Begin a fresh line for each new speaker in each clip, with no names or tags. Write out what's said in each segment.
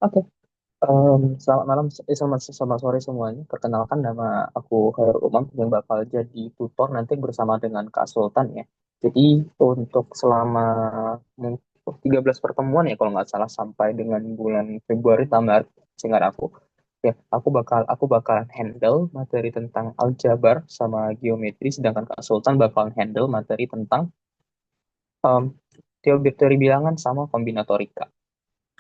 Oke, selamat malam, selamat sore semuanya. Perkenalkan, nama aku Khairul Umam yang bakal jadi tutor nanti bersama dengan Kak Sultan ya. Jadi untuk selama mungkin 13 pertemuan ya kalau nggak salah sampai dengan bulan Februari tambah Maret, singkat aku. Ya, aku bakalan handle materi tentang aljabar sama geometri, sedangkan Kak Sultan bakal handle materi tentang um, teori bilangan sama kombinatorika.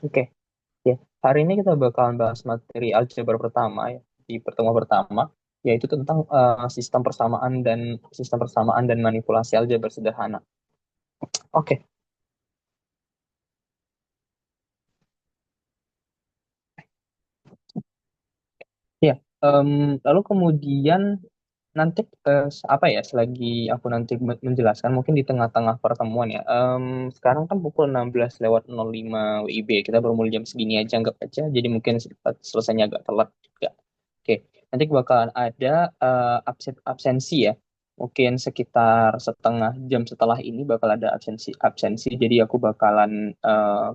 Oke. Ya, hari ini kita bakalan bahas materi aljabar pertama ya, di pertemuan pertama, yaitu tentang sistem persamaan dan manipulasi aljabar sederhana. Oke, ya. em, Lalu kemudian nanti apa ya, selagi aku nanti menjelaskan mungkin di tengah-tengah pertemuan ya. Sekarang kan pukul 16:05 WIB, kita baru mulai jam segini aja, anggap aja. Jadi mungkin selesainya agak telat juga. Oke, nanti bakalan ada absensi ya. Mungkin sekitar setengah jam setelah ini bakal ada absensi. Jadi aku bakalan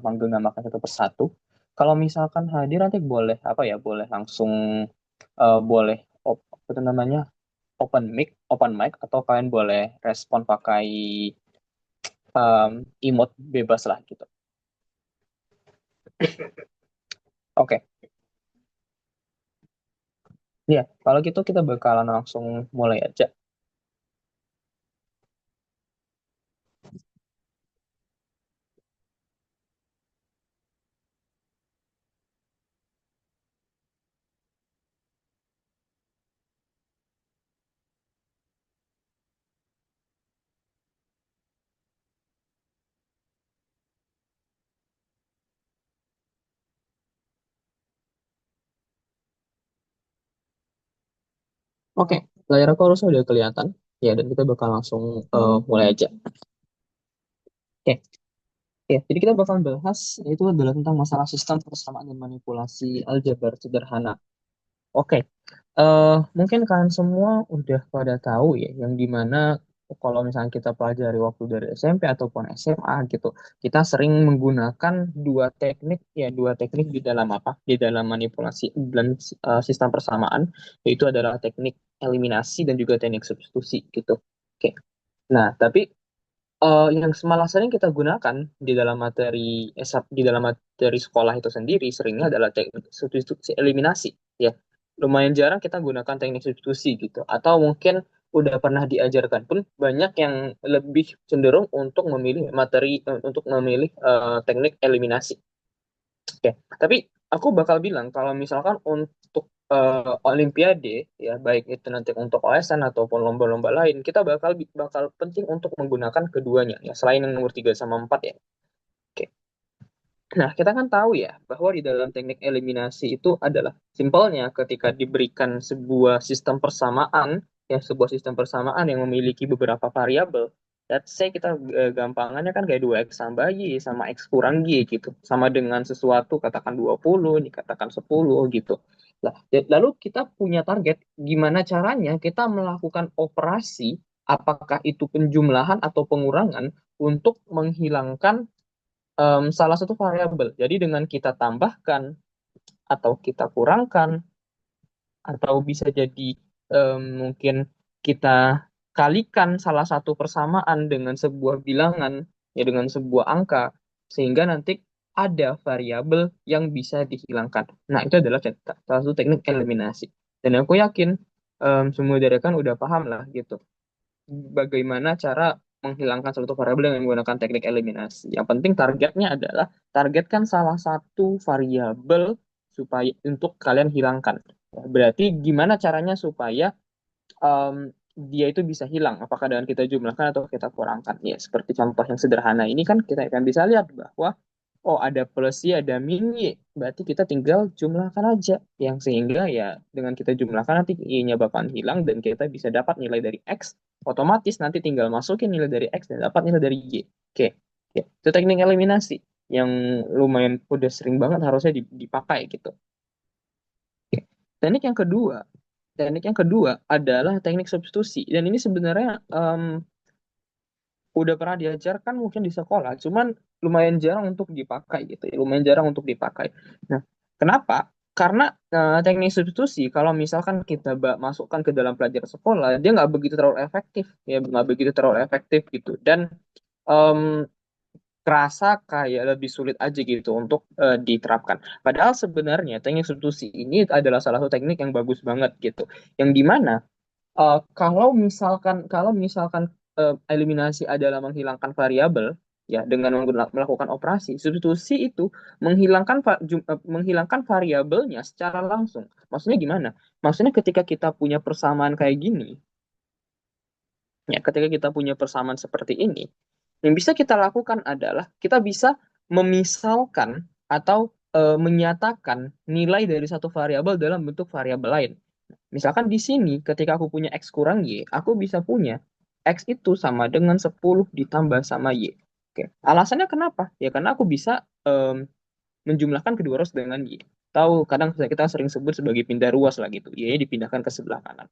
menggunakan satu persatu. Kalau misalkan hadir nanti boleh apa ya? Boleh langsung boleh apa itu namanya? Open mic atau kalian boleh respon pakai emote bebas lah gitu. Oke, ya kalau gitu kita bakalan langsung mulai aja. Oke, layar aku harusnya udah kelihatan. Ya, dan kita bakal langsung mulai aja. Oke, ya. Jadi kita bakal bahas itu adalah tentang masalah sistem persamaan dan manipulasi aljabar sederhana. Oke, mungkin kalian semua udah pada tahu ya, yang dimana kalau misalnya kita pelajari waktu dari SMP ataupun SMA gitu, kita sering menggunakan dua teknik di dalam apa? Di dalam manipulasi dan sistem persamaan, yaitu adalah teknik eliminasi dan juga teknik substitusi gitu. Oke. Nah, tapi yang malah sering kita gunakan di dalam di dalam materi sekolah itu sendiri seringnya adalah teknik substitusi eliminasi ya. Lumayan jarang kita gunakan teknik substitusi gitu, atau mungkin udah pernah diajarkan pun banyak yang lebih cenderung untuk memilih teknik eliminasi. Oke, tapi aku bakal bilang kalau misalkan untuk Olimpiade ya, baik itu nanti untuk OSN ataupun lomba-lomba lain, kita bakal penting untuk menggunakan keduanya ya, selain yang nomor 3 sama 4 ya. Oke. Nah, kita kan tahu ya bahwa di dalam teknik eliminasi itu adalah simpelnya ketika diberikan sebuah sistem persamaan yang memiliki beberapa variabel. Let's say kita gampangannya kan kayak 2x tambah y sama x kurang y gitu. Sama dengan sesuatu katakan 20, dikatakan 10 gitu. Nah, lalu kita punya target gimana caranya kita melakukan operasi, apakah itu penjumlahan atau pengurangan, untuk menghilangkan salah satu variabel. Jadi dengan kita tambahkan atau kita kurangkan atau bisa jadi mungkin kita kalikan salah satu persamaan dengan sebuah bilangan ya, dengan sebuah angka, sehingga nanti ada variabel yang bisa dihilangkan. Nah, itu adalah salah satu teknik eliminasi. Dan aku yakin semua dari kan udah paham lah gitu bagaimana cara menghilangkan suatu variabel dengan menggunakan teknik eliminasi. Yang penting targetnya adalah targetkan salah satu variabel supaya untuk kalian hilangkan. Ya, berarti gimana caranya supaya em, dia itu bisa hilang? Apakah dengan kita jumlahkan atau kita kurangkan? Ya, seperti contoh yang sederhana ini kan kita akan bisa lihat bahwa oh, ada plus Y, ada min Y. Berarti kita tinggal jumlahkan aja. Yang sehingga ya dengan kita jumlahkan nanti Y-nya bakalan hilang dan kita bisa dapat nilai dari X. Otomatis nanti tinggal masukin nilai dari X dan dapat nilai dari Y. Oke. Oke. Itu teknik eliminasi yang lumayan udah sering banget harusnya dipakai gitu. Oke. Teknik yang kedua adalah teknik substitusi. Dan ini sebenarnya udah pernah diajarkan mungkin di sekolah, cuman lumayan jarang untuk dipakai gitu ya, lumayan jarang untuk dipakai. Nah, Kenapa? Karena teknik substitusi kalau misalkan kita masukkan ke dalam pelajaran sekolah, dia nggak begitu terlalu efektif, ya nggak begitu terlalu efektif gitu. Dan em, kerasa kayak lebih sulit aja gitu untuk diterapkan. Padahal sebenarnya teknik substitusi ini adalah salah satu teknik yang bagus banget gitu. Yang dimana kalau misalkan eliminasi adalah menghilangkan variabel ya dengan melakukan operasi, substitusi itu menghilangkan variabelnya secara langsung. Maksudnya gimana? Maksudnya ketika kita punya persamaan kayak gini, ya ketika kita punya persamaan seperti ini, yang bisa kita lakukan adalah kita bisa memisalkan atau menyatakan nilai dari satu variabel dalam bentuk variabel lain. Misalkan di sini ketika aku punya X kurang Y, aku bisa punya X itu sama dengan 10 ditambah sama Y. Oke. Alasannya kenapa? Ya karena aku bisa menjumlahkan kedua rows dengan Y. Tahu kadang kita sering sebut sebagai pindah ruas lah gitu. Y dipindahkan ke sebelah kanan.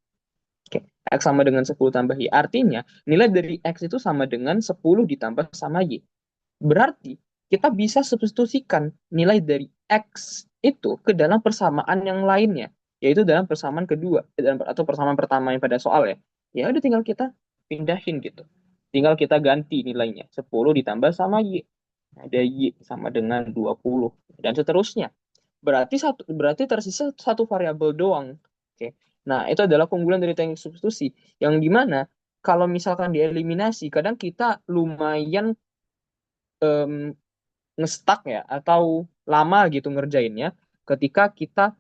Oke. X sama dengan 10 tambah Y. Artinya nilai dari X itu sama dengan 10 ditambah sama Y. Berarti kita bisa substitusikan nilai dari X itu ke dalam persamaan yang lainnya, yaitu dalam persamaan kedua, atau persamaan pertama yang pada soal ya. Ya udah tinggal kita pindahin gitu. Tinggal kita ganti nilainya. 10 ditambah sama Y. Ada Y sama dengan 20 dan seterusnya. Berarti tersisa satu variabel doang. Oke. Nah, itu adalah keunggulan dari teknik substitusi yang dimana kalau misalkan dieliminasi, kadang kita lumayan em, ngestak ya atau lama gitu ngerjainnya ketika kita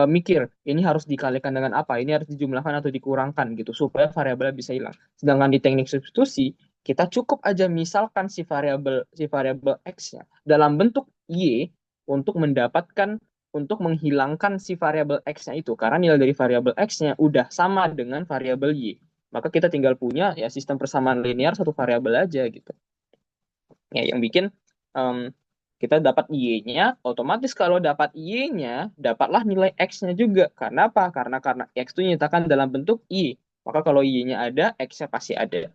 mikir ini harus dikalikan dengan apa, ini harus dijumlahkan atau dikurangkan gitu supaya variabelnya bisa hilang. Sedangkan di teknik substitusi kita cukup aja misalkan si variabel x-nya dalam bentuk y untuk menghilangkan si variabel x-nya itu karena nilai dari variabel x-nya udah sama dengan variabel y. Maka kita tinggal punya ya sistem persamaan linear satu variabel aja gitu. Ya, yang bikin em, kita dapat Y-nya, otomatis kalau dapat Y-nya, dapatlah nilai X-nya juga. Karena apa? Karena X itu dinyatakan dalam bentuk Y. Maka kalau Y-nya ada, X-nya pasti ada.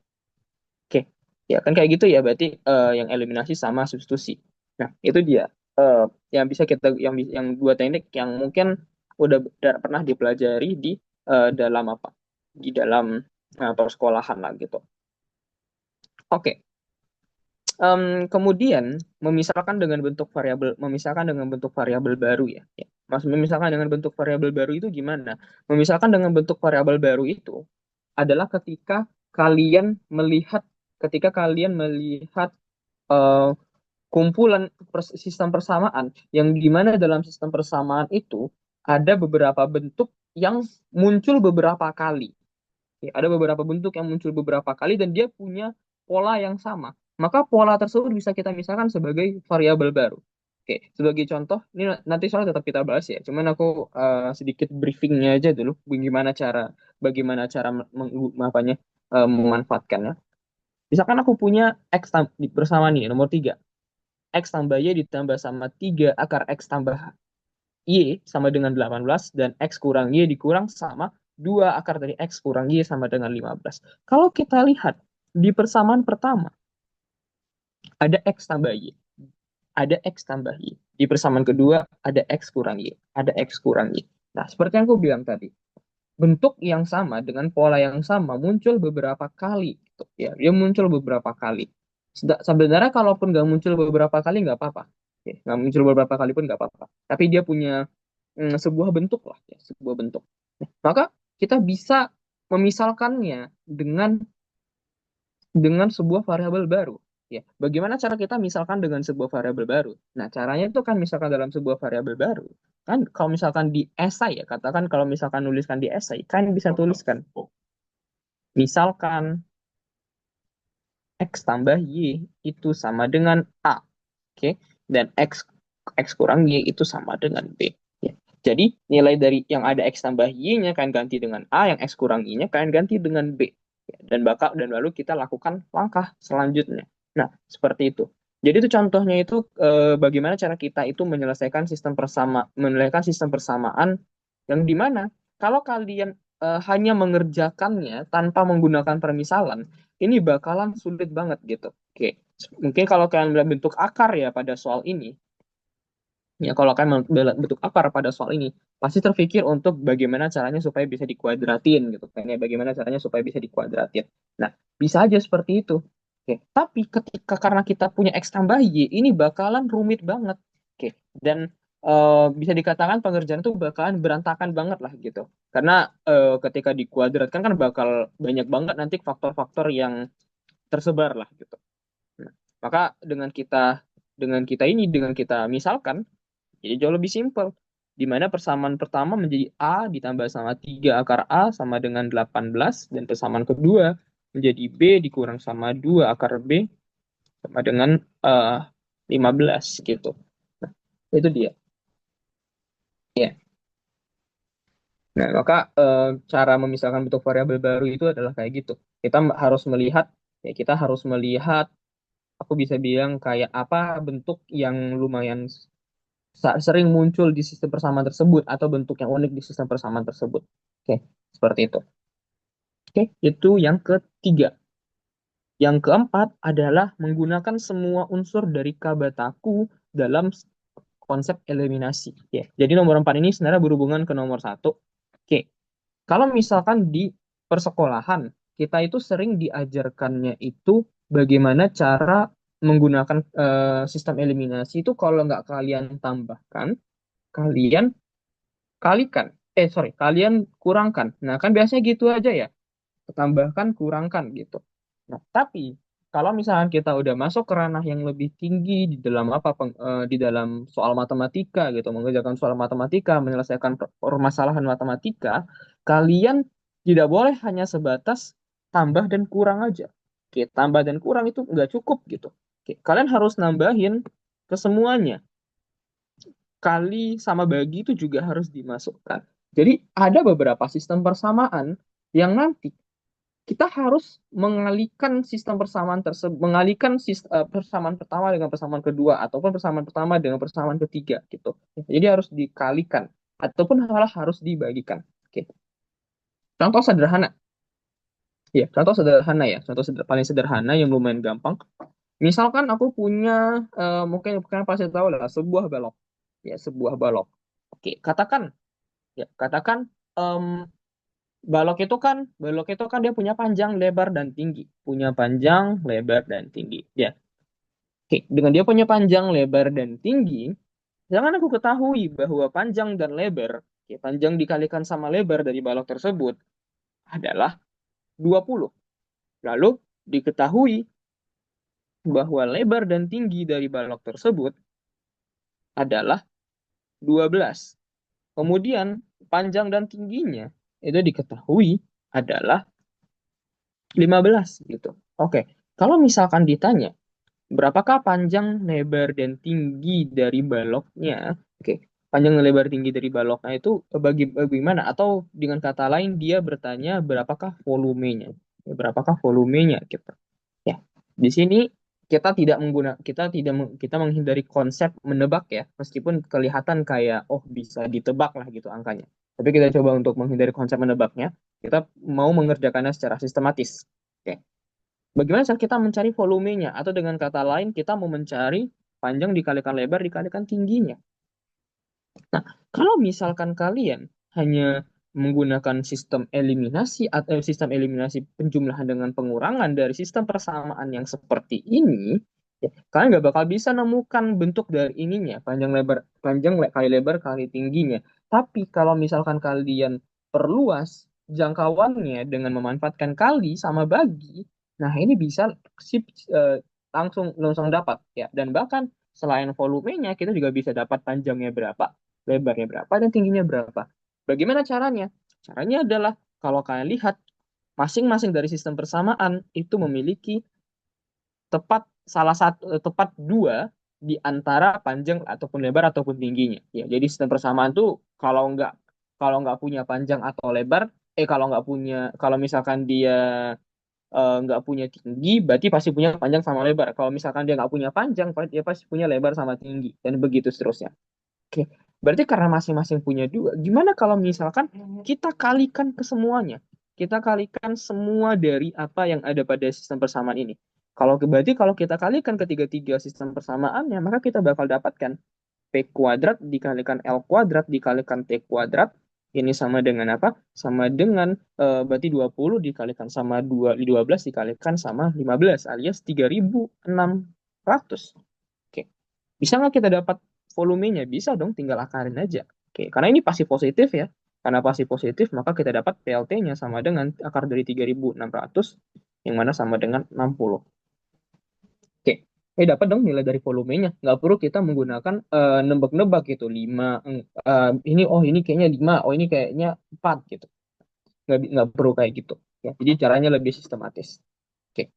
Oke, ya kan kayak gitu ya, berarti yang eliminasi sama substitusi. Nah, itu dia yang bisa kita yang dua teknik yang mungkin udah pernah dipelajari di dalam apa? Di dalam persekolahan lah gitu. Oke. Kemudian memisahkan dengan bentuk variabel baru ya. Ya. Maksud memisahkan dengan bentuk variabel baru itu gimana? Memisahkan dengan bentuk variabel baru itu adalah ketika kalian melihat eh, kumpulan sistem persamaan yang dimana dalam sistem persamaan itu ada beberapa bentuk yang muncul beberapa kali. Ya, ada beberapa bentuk yang muncul beberapa kali dan dia punya pola yang sama. Maka pola tersebut bisa kita misalkan sebagai variabel baru. Oke, sebagai contoh, ini nanti soal tetap kita bahas ya. Cuman aku sedikit briefingnya aja dulu, bagaimana cara memanfaatkannya. Misalkan aku punya bersama nih nomor 3, X tambah Y ditambah sama 3 akar X tambah Y sama dengan 18 dan X kurang Y dikurang sama 2 akar dari X kurang Y sama dengan 15. Kalau kita lihat di persamaan pertama ada X tambah Y, ada X tambah Y. Di persamaan kedua ada X kurang Y, ada X kurang Y. Nah, seperti yang aku bilang tadi, bentuk yang sama dengan pola yang sama muncul beberapa kali. Gitu, ya, dia muncul beberapa kali. Sebenarnya kalaupun nggak muncul beberapa kali nggak apa-apa. Ya, nggak muncul beberapa kali pun nggak apa-apa. Tapi dia punya sebuah bentuk lah, ya, sebuah bentuk. Nah, maka kita bisa memisalkannya dengan sebuah variabel baru. Ya, bagaimana cara kita misalkan dengan sebuah variabel baru? Nah, caranya itu kan misalkan dalam sebuah variabel baru. Kan kalau misalkan di esai ya, katakan kalau misalkan nuliskan di esai, kan bisa tuliskan. Misalkan X tambah Y itu sama dengan A. Oke. Dan X kurang Y itu sama dengan B. Ya. Jadi nilai dari yang ada X tambah Y-nya kalian ganti dengan A, yang X kurang Y-nya kalian ganti dengan B. Ya. Dan lalu kita lakukan langkah selanjutnya. Nah, seperti itu. Jadi itu contohnya itu bagaimana cara kita itu menyelesaikan sistem persamaan yang dimana kalau kalian hanya mengerjakannya tanpa menggunakan permisalan, ini bakalan sulit banget gitu. Oke, mungkin kalau kalian melihat bentuk akar ya pada soal ini, Ya, kalau kalian bentuk akar pada soal ini, pasti terpikir untuk bagaimana caranya supaya bisa dikuadratin gitu kan ya, bagaimana caranya supaya bisa dikuadratin. Nah, bisa aja seperti itu. Oke, tapi ketika karena kita punya X tambah Y, ini bakalan rumit banget. Oke, dan bisa dikatakan pengerjaan itu bakalan berantakan banget lah gitu. Karena ketika dikuadratkan kan bakal banyak banget nanti faktor-faktor yang tersebar lah gitu. Nah, maka dengan kita misalkan jadi jauh lebih simpel. Di mana persamaan pertama menjadi A ditambah sama 3 akar A sama dengan 18 dan persamaan kedua menjadi B dikurang sama 2 akar B sama dengan eh, 15 gitu. Nah, itu dia. Ya. Nah, maka cara memisahkan bentuk variabel baru itu adalah kayak gitu. Kita harus melihat kita harus melihat aku bisa bilang kayak apa bentuk yang lumayan sering muncul di sistem persamaan tersebut atau bentuk yang unik di sistem persamaan tersebut. Oke, seperti itu. Oke, itu yang ketiga. Yang keempat adalah menggunakan semua unsur dari Kabataku dalam konsep eliminasi. Ya, jadi nomor 4 ini sebenarnya berhubungan ke nomor satu. Oke, kalau misalkan di persekolahan, kita itu sering diajarkannya itu bagaimana cara menggunakan sistem eliminasi itu kalau nggak kalian tambahkan, kalian kalikan. Sorry, kalian kurangkan. Nah, kan biasanya gitu aja ya. Tambahkan, kurangkan gitu. Nah, tapi kalau misalkan kita udah masuk ke ranah yang lebih tinggi di dalam di dalam soal matematika gitu, mengerjakan soal matematika, menyelesaikan permasalahan matematika, kalian tidak boleh hanya sebatas tambah dan kurang aja. Oke, tambah dan kurang itu nggak cukup gitu. Oke, kalian harus nambahin ke semuanya kali sama bagi itu juga harus dimasukkan. Jadi ada beberapa sistem persamaan yang nanti kita harus mengalihkan sistem persamaan tersebut, mengalihkan persamaan pertama dengan persamaan kedua ataupun persamaan pertama dengan persamaan ketiga gitu. Jadi harus dikalikan ataupun malah harus dibagikan. Oke. Contoh sederhana, ya, contoh sederhana ya, paling sederhana yang lumayan gampang. Misalkan aku punya mungkin kalian pasti tahu lah sebuah balok, ya sebuah balok. Oke, katakan ya, katakan em, balok itu kan dia punya panjang, lebar dan tinggi. Punya panjang, lebar dan tinggi. Ya. Oke, dengan dia punya panjang, lebar dan tinggi, jangan aku ketahui bahwa panjang dan lebar, oke, panjang dikalikan sama lebar dari balok tersebut adalah 20. Lalu diketahui bahwa lebar dan tinggi dari balok tersebut adalah 12. Kemudian panjang dan tingginya itu diketahui adalah 15 gitu. Oke, kalau misalkan ditanya berapakah panjang, lebar, dan tinggi dari baloknya? Oke, panjang dan lebar tinggi dari baloknya itu bagaimana? Atau dengan kata lain dia bertanya berapakah volumenya? Ya, berapakah volumenya gitu. Ya, di sini kita menghindari konsep menebak ya, meskipun kelihatan kayak oh bisa ditebak lah gitu angkanya. Tapi kita coba untuk menghindari konsep menebaknya, kita mau mengerjakannya secara sistematis. Oke. Bagaimana cara kita mencari volumenya? Atau dengan kata lain, kita mau mencari panjang dikalikan lebar dikalikan tingginya. Nah, kalau misalkan kalian hanya menggunakan sistem eliminasi penjumlahan dengan pengurangan dari sistem persamaan yang seperti ini, ya, kalian nggak bakal bisa nemukan bentuk dari ininya, kali lebar kali tingginya. Tapi kalau misalkan kalian perluas jangkauannya dengan memanfaatkan kali sama bagi, nah ini bisa sip, eh, langsung langsung dapat ya. Dan bahkan selain volumenya, kita juga bisa dapat panjangnya berapa, lebarnya berapa, dan tingginya berapa. Bagaimana caranya? Caranya adalah kalau kalian lihat masing-masing dari sistem persamaan itu memiliki tepat dua di antara panjang ataupun lebar ataupun tingginya. Ya, jadi sistem persamaan tuh kalau nggak punya panjang atau lebar, kalau misalkan dia nggak punya tinggi, berarti pasti punya panjang sama lebar. Kalau misalkan dia nggak punya panjang, dia pasti punya lebar sama tinggi, dan begitu seterusnya. Oke, berarti karena masing-masing punya dua, gimana kalau misalkan kita kalikan ke semuanya? Kita kalikan semua dari apa yang ada pada sistem persamaan ini. Kalau berarti kalau kita kalikan ketiga-tiga sistem persamaannya, maka kita bakal dapatkan P kuadrat dikalikan L kuadrat dikalikan T kuadrat. Ini sama dengan apa? Sama dengan berarti 20 dikalikan sama 12 dikalikan sama 15 alias 3.600. Oke. Bisa nggak kita dapat volumenya? Bisa dong, tinggal akarin aja. Oke, karena ini pasti positif ya. Karena pasti positif, maka kita dapat PLT-nya sama dengan akar dari 3.600 yang mana sama dengan 60. Oke, dapat dong nilai dari volumenya. Nggak perlu kita menggunakan nebak-nebak gitu. 5, ini, oh ini kayaknya 5, oh ini kayaknya 4 gitu. Nggak perlu kayak gitu. Ya, jadi caranya lebih sistematis. Oke,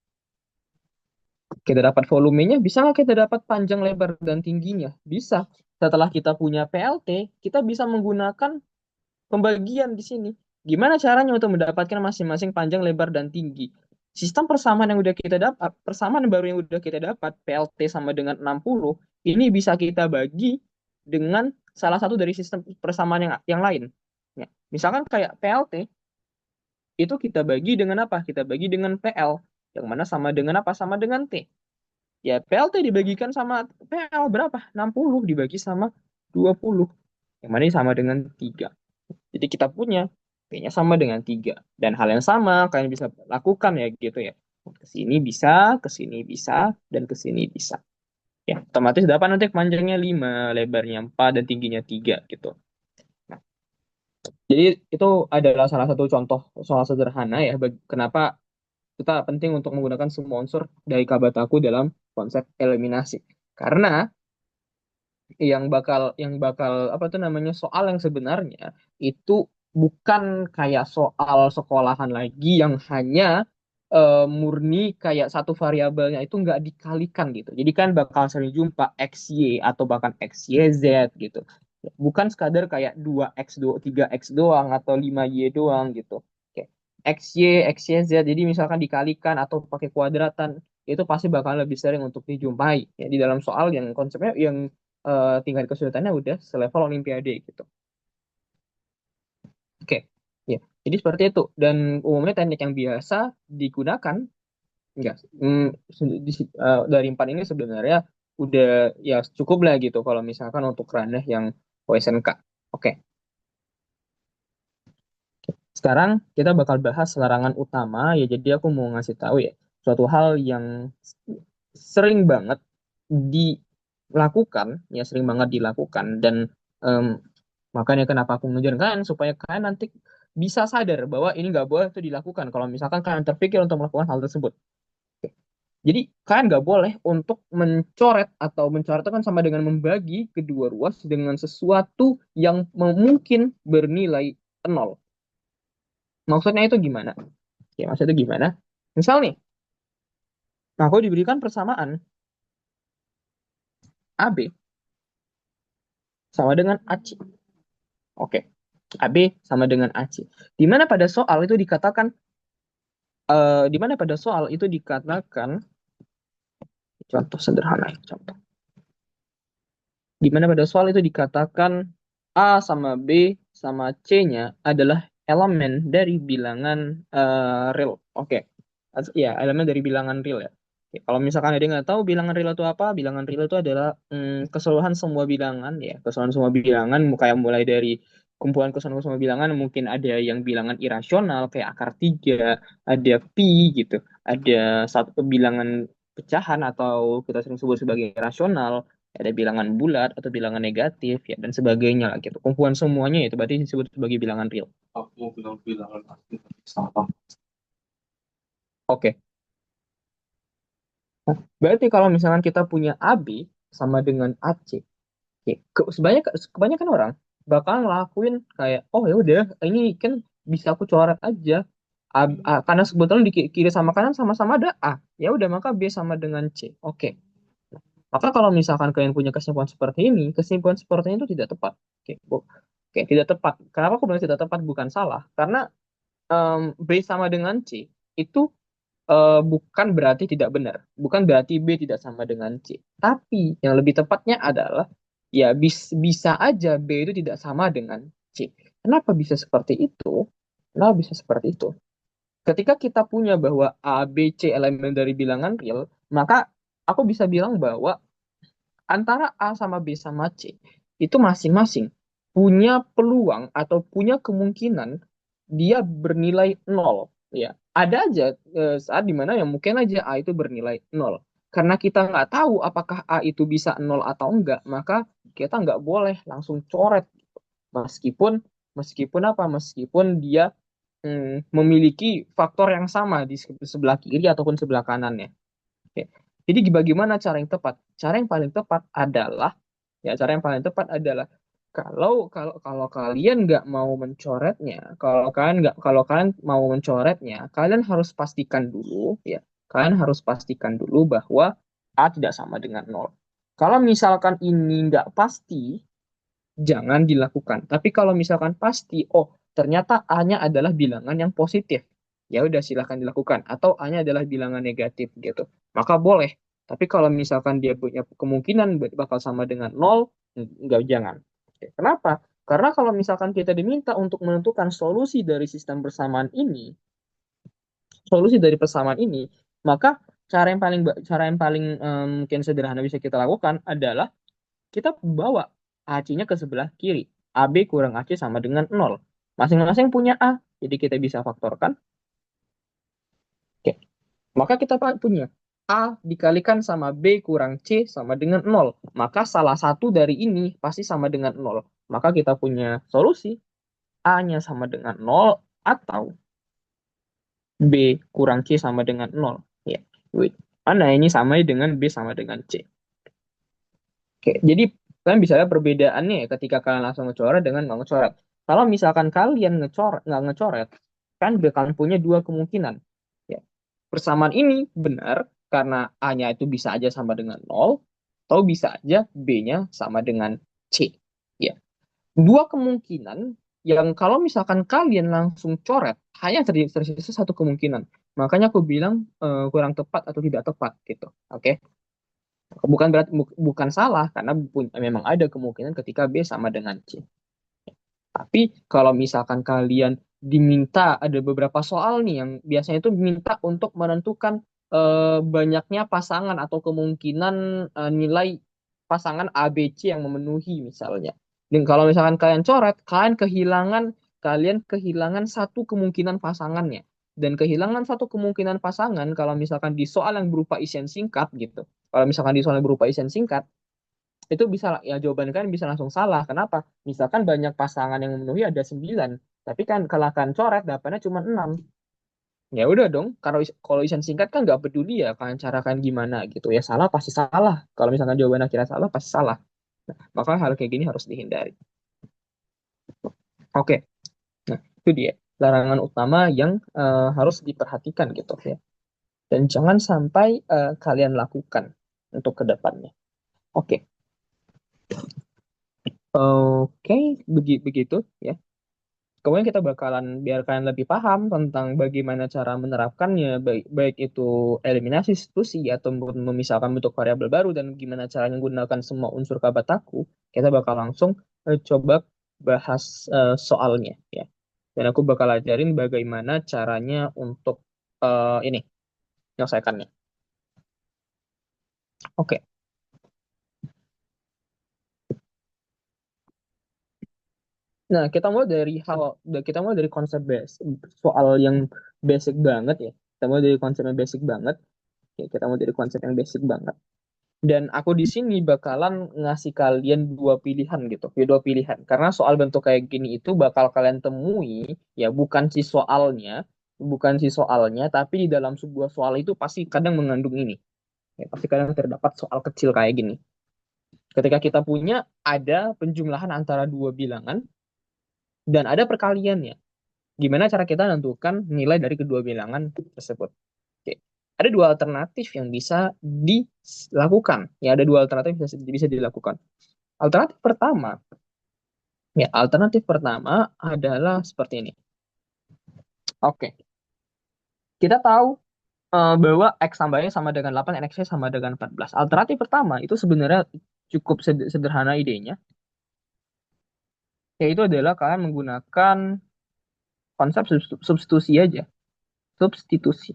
kita dapat volumenya, bisa nggak kita dapat panjang, lebar, dan tingginya? Bisa. Setelah kita punya PLT, kita bisa menggunakan pembagian di sini. Gimana caranya untuk mendapatkan masing-masing panjang, lebar, dan tinggi? Sistem persamaan yang udah kita dapat, persamaan baru yang udah kita dapat, PLT sama dengan 60, ini bisa kita bagi dengan salah satu dari sistem persamaan yang lain. Ya, misalkan kayak PLT, itu kita bagi dengan apa? Kita bagi dengan PL, yang mana sama dengan apa? Sama dengan T. Ya, PLT dibagikan sama PL berapa? 60 dibagi sama 20. Yang mana ini sama dengan 3. Jadi kita punya P-nya sama dengan 3. Dan hal yang sama kalian bisa lakukan ya gitu ya. Ke sini bisa, ke sini bisa, dan ke sini bisa. Ya, otomatis dapat nanti panjangnya 5, lebarnya 4, dan tingginya 3 gitu. Nah, jadi itu adalah salah satu contoh soal sederhana ya, kenapa kita penting untuk menggunakan semua unsur dari Kabataku dalam konsep eliminasi. Karena yang bakal apa tuh namanya soal yang sebenarnya itu bukan kayak soal sekolahan lagi yang hanya murni kayak satu variabelnya itu nggak dikalikan gitu. Jadi kan bakal sering jumpa x y atau bahkan x y z gitu. Bukan sekadar kayak 2x 3x doang atau 5y doang gitu. Oke. XY, XYZ, jadi misalkan dikalikan atau pakai kuadratan, itu pasti bakal lebih sering untuk dijumpai ya, di dalam soal yang konsepnya yang tingkat kesulitannya udah selevel olimpiade gitu. Oke, ya. Jadi seperti itu. Dan umumnya teknik yang biasa digunakan, enggak, dari empat ini sebenarnya udah ya cukup lah gitu kalau misalkan untuk ranah yang OSNK. Oke, sekarang kita bakal bahas larangan utama ya. Jadi aku mau ngasih tahu ya suatu hal yang sering banget dilakukan, ya sering banget dilakukan dan em, makanya kenapa aku ngejar kalian supaya kalian nanti bisa sadar bahwa ini nggak boleh itu dilakukan kalau misalkan kalian terpikir untuk melakukan hal tersebut. Oke. Jadi kalian nggak boleh untuk mencoret atau mencoret itu kan sama dengan membagi kedua ruas dengan sesuatu yang mungkin bernilai nol. Maksudnya itu gimana? Ya, maksudnya itu gimana? Misal nih, aku diberikan persamaan AB sama dengan AC. Oke, AB sama dengan AC. Di mana pada soal itu dikatakan, di mana pada soal itu dikatakan, contoh sederhana, ya, contoh. Di mana pada soal itu dikatakan A sama B sama C-nya adalah elemen dari bilangan real. Oke, ya elemen dari bilangan real ya. Oke, kalau misalkan ada yang nggak tahu bilangan real itu apa, bilangan real itu adalah keseluruhan semua bilangan ya, keseluruhan semua bilangan kayak mulai dari kumpulan keseluruhan semua bilangan mungkin ada yang bilangan irasional kayak akar 3, ada pi gitu, ada satu bilangan pecahan atau kita sering sebut sebagai rasional, ada bilangan bulat atau bilangan negatif ya dan sebagainya lah gitu. Kumpulan semuanya itu berarti disebut sebagai bilangan real.
Aku mau bilang bilangan asli tapi salah.
Oke. Nah, berarti kalau misalkan kita punya AB sama dengan AC, ya, kebanyakan orang bakal ngelakuin kayak oh ya udah ini kan bisa aku coret aja. Karena sebetulnya di kiri sama kanan sama-sama ada A. Ya udah maka B sama dengan C. Oke. Maka kalau misalkan kalian punya kesimpulan seperti ini, kesimpulan seperti ini itu tidak tepat. Oke, oke, tidak tepat. Kenapa aku bilang tidak tepat? Bukan salah. Karena B sama dengan C itu bukan berarti tidak benar. Bukan berarti B tidak sama dengan C. Tapi yang lebih tepatnya adalah ya bisa aja B itu tidak sama dengan C. Kenapa bisa seperti itu? Kenapa bisa seperti itu? Ketika kita punya bahwa A, B, C elemen dari bilangan real, maka aku bisa bilang bahwa antara A sama B sama C itu masing-masing punya peluang atau punya kemungkinan dia bernilai nol, ya. Ada aja saat dimana yang mungkin aja A itu bernilai nol. Karena kita nggak tahu apakah A itu bisa nol atau enggak, maka kita nggak boleh langsung coret. Meskipun meskipun apa? Meskipun dia memiliki faktor yang sama di sebelah kiri ataupun sebelah kanannya. Oke. Jadi bagaimana cara yang tepat? Cara yang paling tepat adalah, cara yang paling tepat adalah kalau kalau kalau kalian nggak mau mencoretnya, kalau kalian mau mencoretnya, kalian harus pastikan dulu, ya. Kalian harus pastikan dulu bahwa A tidak sama dengan nol. Kalau misalkan ini nggak pasti, jangan dilakukan. Tapi kalau misalkan pasti, oh ternyata A-nya adalah bilangan yang positif, ya udah silahkan dilakukan. Atau A-nya adalah bilangan negatif gitu, maka boleh. Tapi kalau misalkan dia punya kemungkinan bakal sama dengan nol, enggak, jangan. Oke, kenapa? Karena kalau misalkan kita diminta untuk menentukan solusi dari sistem persamaan ini, maka cara yang paling mungkin sederhana bisa kita lakukan adalah kita bawa AC-nya ke sebelah kiri. AB kurang AC sama dengan nol. Masing-masing punya A, jadi kita bisa faktorkan. Oke. Maka kita punya A dikalikan sama B kurang C sama dengan nol. Maka salah satu dari ini pasti sama dengan nol. Maka kita punya solusi A-nya sama dengan nol atau B kurang C sama dengan nol. Ya, wait. Mana ini sama dengan B sama dengan C. Oke, jadi kalian bisa lihat perbedaannya ya ketika kalian langsung ngecoret dengan nggak ngecoret. Kalau misalkan kalian nggak ngecoret, kan bakalan punya dua kemungkinan. Ya, persamaan ini benar karena A-nya itu bisa aja sama dengan nol, atau bisa aja B-nya sama dengan C. Ya, dua kemungkinan yang kalau misalkan kalian langsung coret, hanya tersisa satu kemungkinan. Makanya aku bilang kurang tepat atau tidak tepat gitu. Oke. Bukan berarti bukan salah karena memang ada kemungkinan ketika B sama dengan C. Tapi kalau misalkan kalian diminta ada beberapa soal nih yang biasanya itu diminta untuk menentukan banyaknya pasangan atau kemungkinan nilai pasangan A, B, C yang memenuhi misalnya. Dan kalau misalkan kalian kehilangan satu kemungkinan pasangannya. Dan kehilangan satu kemungkinan pasangan kalau misalkan di soal yang berupa isian singkat gitu. Kalau misalkan di soal yang berupa isian singkat, itu bisa ya jawaban kan bisa langsung salah. Kenapa? Misalkan banyak pasangan yang memenuhi ada 9, tapi kan kalau akan coret dapatnya cuma 6. Ya udah dong, kalau isian singkat kan nggak peduli ya kalian carakan gimana gitu. Ya salah pasti salah. Kalau misalkan jawaban akhirnya salah pasti salah. Nah, maka hal kayak gini harus dihindari. Oke, nah itu dia larangan utama yang harus diperhatikan gitu ya. Dan jangan sampai kalian lakukan untuk kedepannya. Oke, oke, begitu ya. Kemudian kita bakalan biar kalian lebih paham tentang bagaimana cara menerapkannya, baik itu eliminasi substitusi atau memisahkan bentuk variabel baru dan gimana cara menggunakan semua unsur Kabataku. Kita bakal langsung coba bahas soalnya ya. Dan aku bakal ajarin bagaimana caranya untuk ini menyelesaikannya. Oke. Nah, kita mulai dari konsep soal yang basic banget ya. Kita mulai dari konsep yang basic banget. Ya, kita mulai dari konsep yang basic banget. Dan aku di sini bakalan ngasih kalian dua pilihan gitu, ya dua pilihan. Karena soal bentuk kayak gini itu bakal kalian temui, ya bukan si soalnya, tapi di dalam sebuah soal itu pasti kadang mengandung ini. Ya, pasti kadang terdapat soal kecil kayak gini. Ketika kita punya ada penjumlahan antara dua bilangan dan ada perkaliannya. Gimana cara kita menentukan nilai dari kedua bilangan tersebut? Oke. Ada dua alternatif yang bisa dilakukan. Ya, ada dua alternatif yang bisa dilakukan. Alternatif pertama, alternatif pertama adalah seperti ini. Oke, kita tahu bahwa X tambahnya sama dengan 8, dan X-nya sama dengan 14. Alternatif pertama itu sebenarnya cukup sederhana idenya, yaitu adalah kalian menggunakan konsep substitusi aja. Substitusi.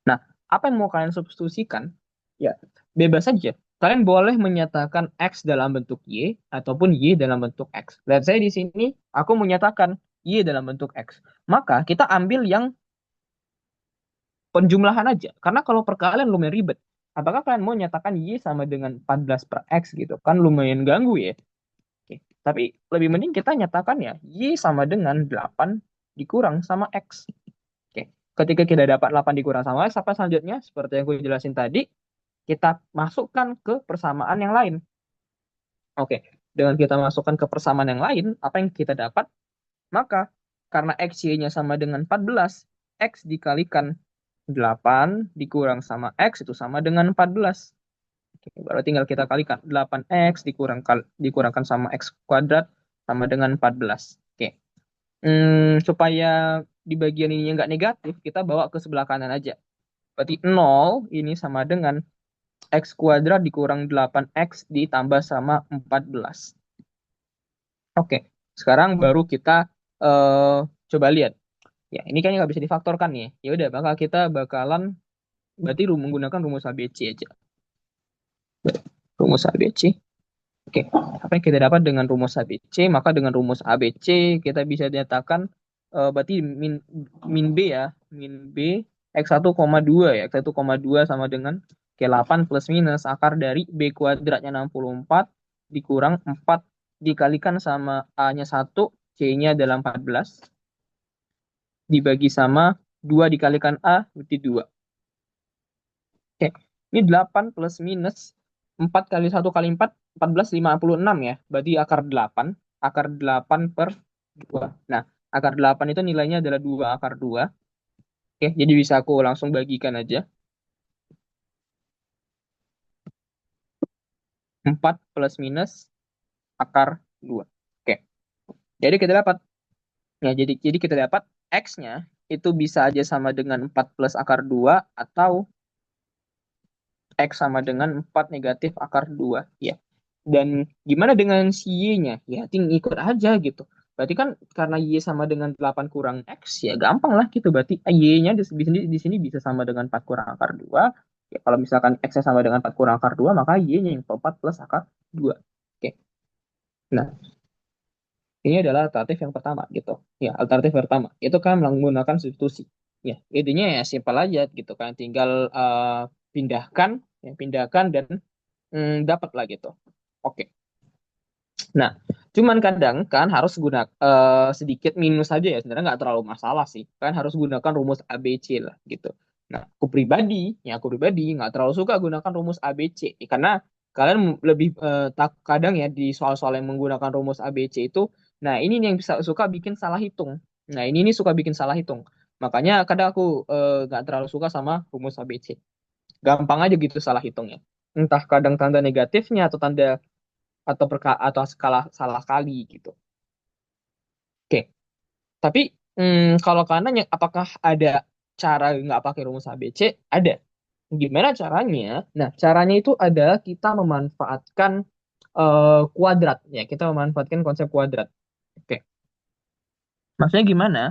Nah, apa yang mau kalian substitusikan? Ya, bebas saja. kalian boleh menyatakan X dalam bentuk Y ataupun Y dalam bentuk X. Let's say di sini aku menyatakan Y dalam bentuk X. Maka kita ambil yang penjumlahan aja. Karena kalau perkalian lumayan ribet. Apakah kalian mau nyatakan Y sama dengan 14 per X gitu? Kan lumayan ganggu ya. Oke. Tapi lebih mending kita nyatakan ya Y sama dengan 8 dikurang sama X. Oke. Ketika kita dapat 8 dikurang sama X, apa selanjutnya? Seperti yang gue jelasin tadi, kita masukkan ke persamaan yang lain. Oke. Dengan kita masukkan ke persamaan yang lain, apa yang kita dapat? Maka karena XY-nya sama dengan 14, X dikalikan 8 dikurang sama X itu sama dengan 14. Oke, baru tinggal kita kalikan 8X dikurangkan sama X kuadrat sama dengan 14. Oke. Supaya di bagian ini nggak negatif, kita bawa ke sebelah kanan aja. Berarti 0 ini sama dengan X kuadrat dikurang 8X ditambah sama 14. Oke, sekarang baru kita eh, coba lihat. Ya, ini kayaknya nggak bisa difaktorkan nih. Ya udah, kita bakalan berarti menggunakan rumus ABC aja. Rumus ABC. Oke, apa yang kita dapat dengan rumus ABC? Maka dengan rumus ABC kita bisa nyatakan berarti min B ya, min B X1,2 ya. X1,2 sama dengan K8 plus minus akar dari B kuadratnya 64 dikurang 4 dikalikan sama A-nya 1, C-nya adalah 14 dibagi sama 2 dikalikan A berarti 2. Oke, ini 8 plus minus 4 kali 1 kali 4, 14, 56 ya. Berarti akar 8 per 2. Nah, akar 8 itu nilainya adalah 2 akar 2. Oke, jadi bisa aku langsung bagikan aja. 4 plus minus akar 2. Oke, jadi kita dapat. Ya, jadi kita dapat X-nya itu bisa aja sama dengan 4 plus akar 2 atau X sama dengan 4 negatif akar 2. Ya. Dan gimana dengan si Y-nya? Ya, tinggal ikut aja gitu. Berarti kan karena Y sama dengan 8 kurang X, ya gampang lah gitu. Berarti Y-nya di sini bisa sama dengan 4 kurang akar 2. Ya, kalau misalkan X-nya sama dengan 4 kurang akar 2, maka Y-nya yang 4 plus akar 2. Oke. Nah, ini adalah alternatif yang pertama gitu. Ya, alternatif pertama. Itu kan menggunakan substitusi. Ya, intinya ya simpel aja gitu kan. Tinggal pindahkan, ya, pindahkan dan dapat lah gitu. Oke. Nah, cuman kadang kan harus sedikit minus aja ya. Sebenarnya nggak terlalu masalah sih. Kan harus gunakan rumus ABC lah gitu. Nah, aku pribadi nggak terlalu suka gunakan rumus ABC karena kalian lebih kadang ya di soal-soal yang menggunakan rumus ABC itu, nah ini nih yang bisa suka bikin salah hitung. Nah, ini suka bikin salah hitung. Makanya kadang aku nggak terlalu suka sama rumus ABC. Gampang aja gitu salah hitungnya. Entah kadang tanda negatifnya atau atau skala salah kali gitu. Oke, tapi kalau kalian nanya apakah ada cara nggak pakai rumus ABC? Ada. Gimana caranya? Nah, caranya itu adalah kita memanfaatkan kuadrat ya. Kita memanfaatkan konsep kuadrat. Oke, maksudnya gimana?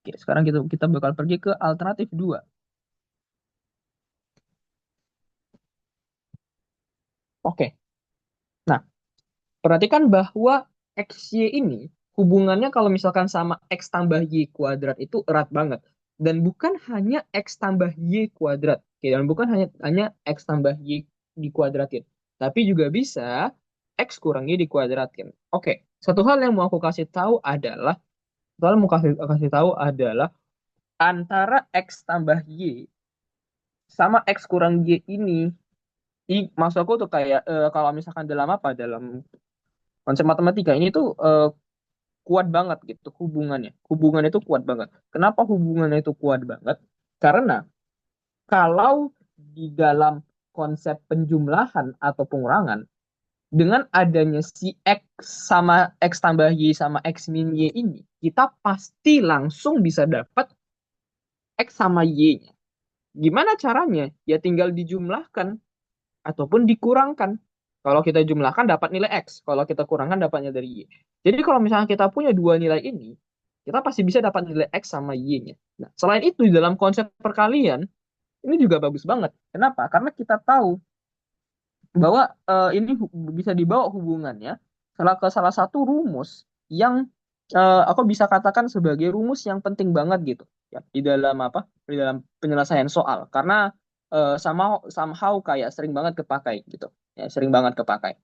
Oke, sekarang kita bakal pergi ke alternatif 2. Oke. Nah, perhatikan bahwa XY ini hubungannya kalau misalkan sama X tambah Y kuadrat itu erat banget. Dan bukan hanya X tambah Y kuadrat. Oke, dan bukan hanya X tambah Y dikuadratin. Tapi juga bisa X kurang Y dikuadratin. Oke, satu hal yang mau aku kasih tahu adalah, satu hal yang mau kasih tahu adalah antara X tambah Y sama X kurang Y maksud aku tuh kayak kalau misalkan dalam konsep matematika ini tuh kuat banget gitu hubungannya. Hubungannya itu kuat banget. Kenapa hubungannya itu kuat banget? Karena kalau di dalam konsep penjumlahan atau pengurangan, dengan adanya si X sama X tambah Y sama X min Y ini, kita pasti langsung bisa dapat X sama Y-nya. Gimana caranya? Ya tinggal dijumlahkan ataupun dikurangkan. Kalau kita jumlahkan dapat nilai X, kalau kita kurangkan dapat nilai dari Y. Jadi kalau misalnya kita punya dua nilai ini, kita pasti bisa dapat nilai X sama Y-nya. Nah, selain itu di dalam konsep perkalian, ini juga bagus banget. Kenapa? Karena kita tahu bahwa ini bisa dibawa hubungannya ke salah satu rumus yang aku bisa katakan sebagai rumus yang penting banget gitu ya di dalam apa di dalam penyelesaian soal karena somehow somehow kayak sering banget kepakai gitu ya sering banget kepakai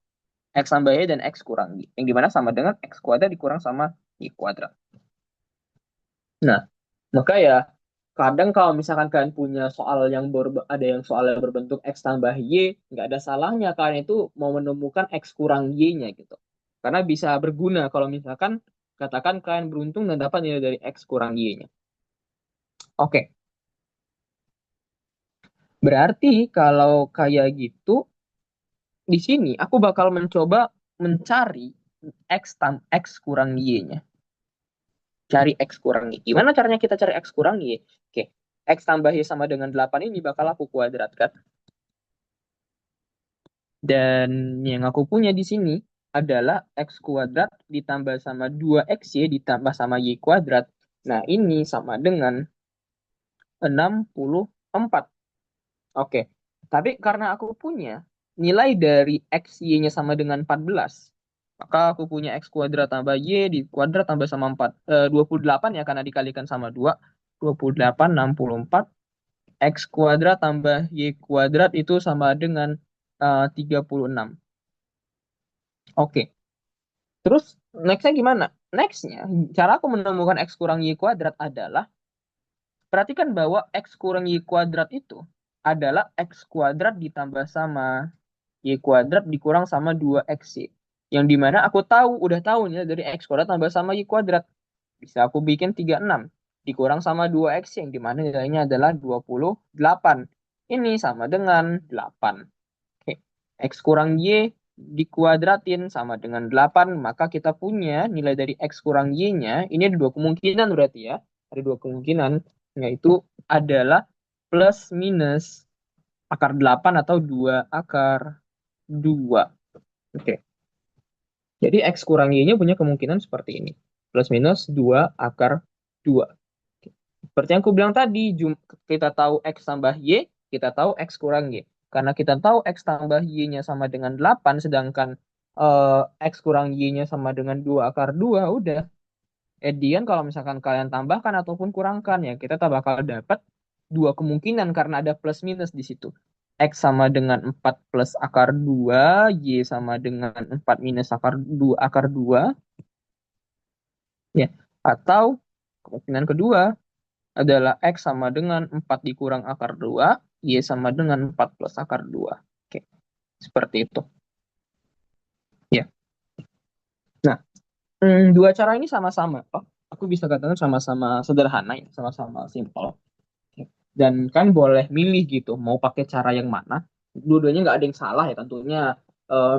x tambah y dan x kurang y yang dimana sama dengan x kuadrat dikurang sama y kuadrat. Nah, maka ya kadang kalau misalkan kalian punya soal yang ada yang soal yang berbentuk X tambah Y, nggak ada salahnya kalian itu mau menemukan X kurang Y-nya gitu. Karena bisa berguna kalau misalkan katakan kalian beruntung dan dapat nilai dari X kurang Y-nya. Oke, berarti kalau kayak gitu, di sini aku bakal mencoba mencari X kurang Y-nya. Cari X kurang Y. Gimana caranya kita cari X kurang Y? Oke, X tambah Y sama dengan 8 ini bakal aku kuadratkan. Dan yang aku punya di sini adalah X kuadrat ditambah sama 2XY ditambah sama Y kuadrat. Nah, ini sama dengan 64. Oke. Tapi karena aku punya nilai dari XY-nya sama dengan 14, maka aku punya X kuadrat tambah Y di kuadrat tambah sama 4. 28 ya karena dikalikan sama 2. 28, 64. X kuadrat tambah Y kuadrat itu sama dengan 36. Oke. Terus nextnya gimana? Nextnya, cara aku menemukan X kurang Y kuadrat adalah, perhatikan bahwa X kurang Y kuadrat itu adalah X kuadrat ditambah sama Y kuadrat dikurang sama 2XY. Yang dimana aku tahu, udah tahu nih dari X kuadrat tambah sama Y kuadrat. Bisa aku bikin 36. Dikurang sama 2XY yang dimana nilainya adalah 28. Ini sama dengan 8. Oke. X kurang Y dikuadratin sama dengan 8, maka kita punya nilai dari X kurang Y-nya, ini ada dua kemungkinan berarti ya. Ada dua kemungkinan, yaitu adalah plus minus akar 8 atau 2 akar 2. Oke, jadi X kurang Y-nya punya kemungkinan seperti ini. Plus minus 2 akar 2. Oke. Seperti yang aku bilang tadi, kita tahu X tambah Y, kita tahu X kurang Y. Karena kita tahu X tambah Y-nya sama dengan 8, sedangkan X kurang Y-nya sama dengan 2 akar 2, udah. Edian kalau misalkan kalian tambahkan ataupun kurangkan, ya kita tak bakal dapat dua kemungkinan karena ada plus minus di situ. X sama dengan 4 plus akar 2, Y sama dengan 4 minus akar 2 akar 2, ya. Atau kemungkinan kedua adalah X sama dengan 4 dikurang akar 2, Y sama dengan 4 plus akar 2. Oke, seperti itu. Ya. Nah, dua cara ini sama-sama. Oh, aku bisa katakan sama-sama sederhana ya, sama-sama simpel. Oke. Dan kan boleh milih gitu, mau pakai cara yang mana. Dua-duanya nggak ada yang salah ya, tentunya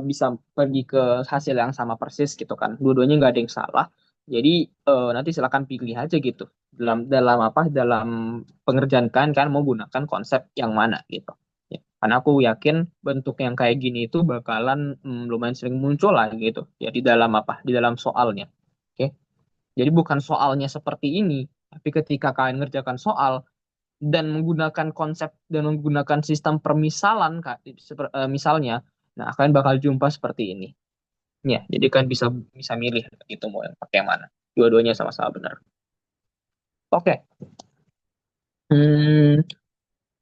bisa pergi ke hasil yang sama persis gitu kan. Dua-duanya nggak ada yang salah. Jadi nanti silakan pilih aja gitu. Dalam dalam apa? Dalam pengerjaan kan mau gunakan konsep yang mana gitu. Ya. Karena aku yakin bentuk yang kayak gini itu bakalan lumayan sering muncul lah gitu. Ya di dalam apa? Di dalam soalnya. Oke. Jadi bukan soalnya seperti ini, tapi ketika kalian ngerjakan soal dan menggunakan konsep dan menggunakan sistem permisalan misalnya, nah kalian bakal jumpa seperti ini. Ya, jadi kan bisa bisa milih gitu mau yang pakai yang mana. Dua-duanya sama-sama benar. Oke. Hmm,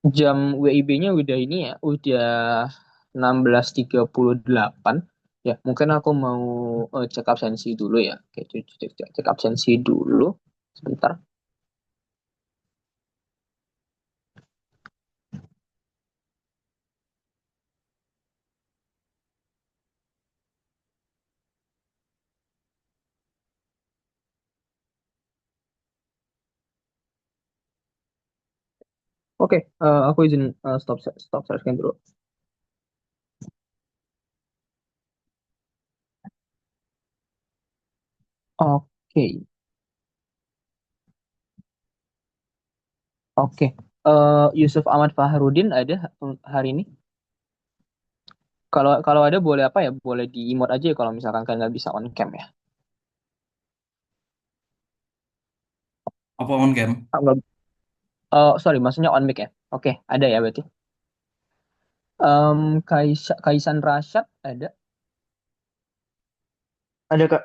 jam WIB-nya udah ini ya, udah 16:38. Ya, mungkin aku mau cek absensi dulu ya. Oke, cek absensi dulu. Sebentar. Oke, aku izin stop share dulu. Oke, oke. Yusuf Ahmad Fahrudin ada hari ini? Kalau kalau ada boleh apa ya? Boleh di emote aja ya kalau misalkan kalian nggak bisa on cam ya.
Apa on cam?
Sorry, maksudnya on mic ya. Oke, ada ya berarti. Kaisan Rashad ada.
Ada Kak.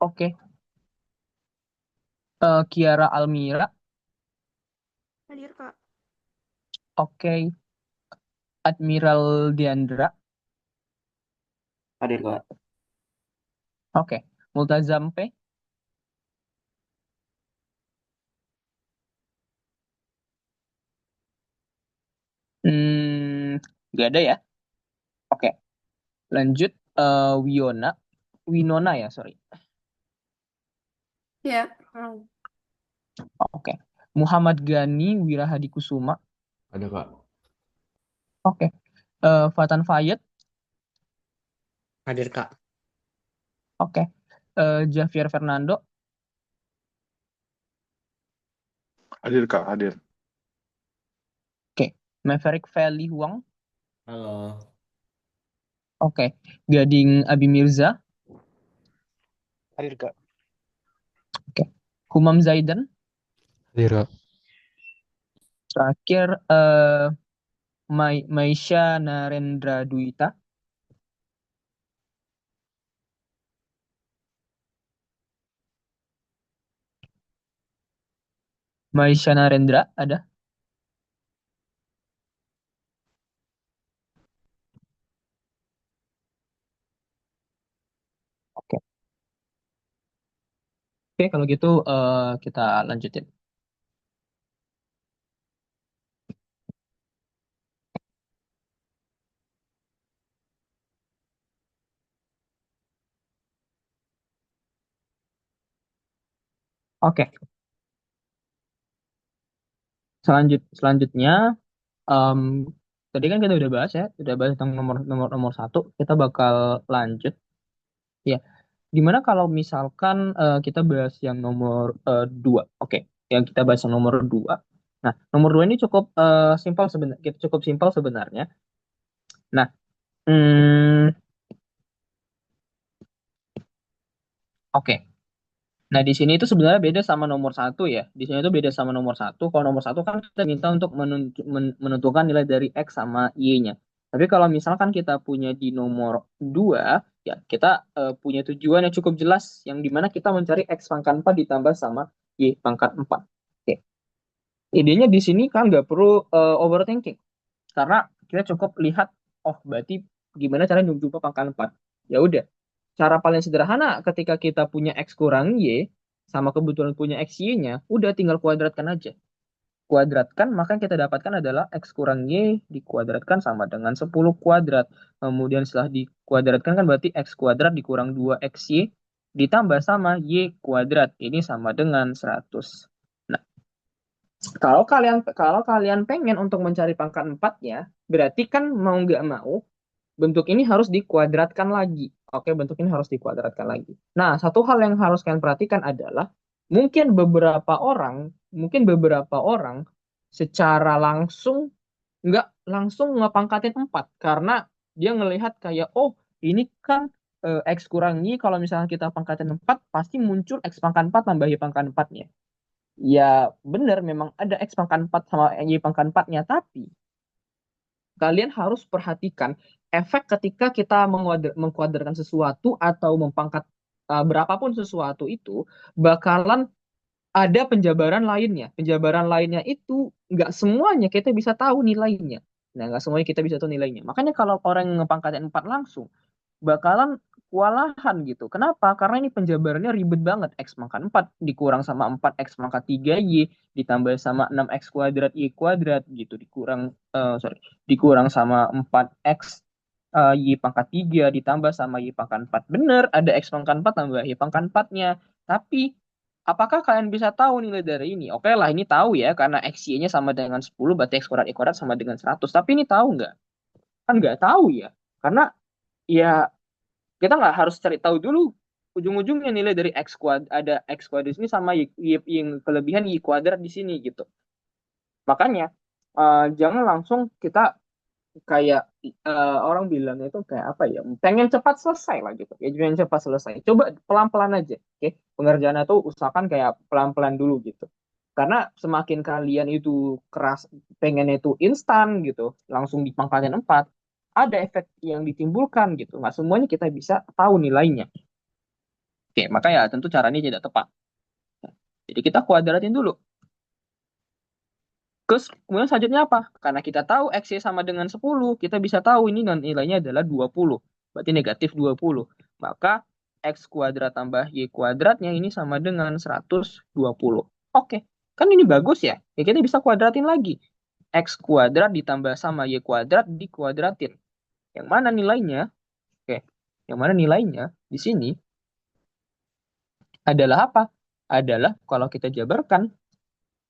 Oke. Kiara Almira.
Hadir, Kak.
Oke. Admiral Diandra.
Hadir Kak.
Oke. Multazam P. Hmm, nggak ada ya. Oke. Lanjut. Wiona. Winona ya, sorry.
Ya. Hmm.
Oke. Muhammad Gani Wirahadikusuma.
Ada Kak.
Oke. Fatan Fayed.
Hadir Kak.
Oke. Javier Fernando.
Hadir Kak, hadir.
Oke. Maverick Feli Huang.
Halo.
Oke. Gading Abi Mirza.
Hadir Kak.
Oke. Humam Zaidan.
Hadir Kak.
Terakhir Maisha Narendra Duita. Maisha Narendra ada. Oke. Oke, kalau gitu kita lanjutin. Oke. Selanjutnya em, tadi kan kita udah bahas tentang nomor nomor nomor satu. Kita bakal lanjut. Ya, gimana kalau misalkan kita bahas yang nomor dua? Oke, yang kita bahas yang nomor dua. Nah, nomor dua ini cukup simpel sebenarnya. Cukup simpel sebenarnya. Nah, hmm, oke. Nah, di sini itu sebenarnya beda sama nomor satu ya. Di sini itu beda sama nomor satu. Kalau nomor satu kan kita minta untuk menentukan nilai dari X sama Y-nya. Tapi kalau misalkan kita punya di nomor dua, ya kita punya tujuan yang cukup jelas, yang dimana kita mencari X pangkat 4 ditambah sama Y pangkat 4. Oke. Idenya di sini kan nggak perlu overthinking. Karena kita cukup lihat, oh berarti gimana cara jumpa pangkat 4. Ya udah, cara paling sederhana ketika kita punya X kurang Y, sama kebetulan punya X Y-nya, udah tinggal kuadratkan aja. Kuadratkan, maka yang kita dapatkan adalah X kurang Y dikuadratkan sama dengan 10 kuadrat. Kemudian setelah dikuadratkan kan berarti X kuadrat dikurang 2XY ditambah sama Y kuadrat. Ini sama dengan 100. Nah, kalau kalian pengen untuk mencari pangkat 4-nya, berarti kan mau nggak mau bentuk ini harus dikuadratkan lagi. Oke, bentuk ini harus dikuadratkan lagi. Nah, satu hal yang harus kalian perhatikan adalah mungkin beberapa orang secara langsung nggak langsung ngepangkatin 4 karena dia ngelihat kayak, oh ini kan X kurang Y, kalau misalnya kita pangkatin 4 pasti muncul X pangkat 4 tambah Y pangkat 4-nya. Ya benar, memang ada X pangkat 4 sama Y pangkat 4-nya, tapi kalian harus perhatikan efek ketika kita mengkuadratkan sesuatu atau mempangkat berapapun sesuatu itu bakalan ada penjabaran lainnya. Penjabaran lainnya itu nggak semuanya kita bisa tahu nilainya. Nah, nggak semuanya kita bisa tahu nilainya. Makanya kalau orang yang ngepangkatin 4 langsung, bakalan kewalahan gitu. Kenapa? Karena ini penjabarannya ribet banget. X pangkat 4 dikurang sama 4X pangkat 3Y ditambah sama 6X kuadrat Y kuadrat gitu. Dikurang sama 4X Y pangkat 3 ditambah sama Y pangkat 4. Bener, ada X pangkat 4 tambah Y pangkat 4-nya. Tapi apakah kalian bisa tahu nilai dari ini? Oke lah, ini tahu ya, karena XY-nya sama dengan 10, berarti X kuadrat Y kuadrat sama dengan 100. Tapi ini tahu nggak? Kan nggak tahu ya. Karena ya kita nggak harus cari tahu dulu ujung-ujungnya nilai dari ada X kuadrat di sini sama yang kelebihan Y kuadrat di sini gitu. Makanya jangan langsung kita kayak orang bilangnya itu kayak apa ya, pengen cepat selesai lah gitu ya, pengen cepat selesai, coba pelan-pelan aja. Oke, pengerjaan itu usahakan kayak pelan-pelan dulu gitu. Karena semakin kalian itu keras, pengennya itu instan gitu, langsung dipangkatin 4, ada efek yang ditimbulkan gitu. Nggak semuanya kita bisa tahu nilainya. Oke, maka ya tentu caranya tidak tepat. Jadi kita kuadratin dulu. Kemudian selanjutnya apa? Karena kita tahu X-nya sama dengan 10, kita bisa tahu ini nilainya adalah 20. Berarti negatif 20. Maka X kuadrat tambah Y kuadratnya ini sama dengan 120. Oke, kan ini bagus ya. Ya kita bisa kuadratin lagi. X kuadrat ditambah sama Y kuadrat dikuadratin. Yang mana nilainya? Oke, yang mana nilainya di sini adalah apa? Adalah kalau kita jabarkan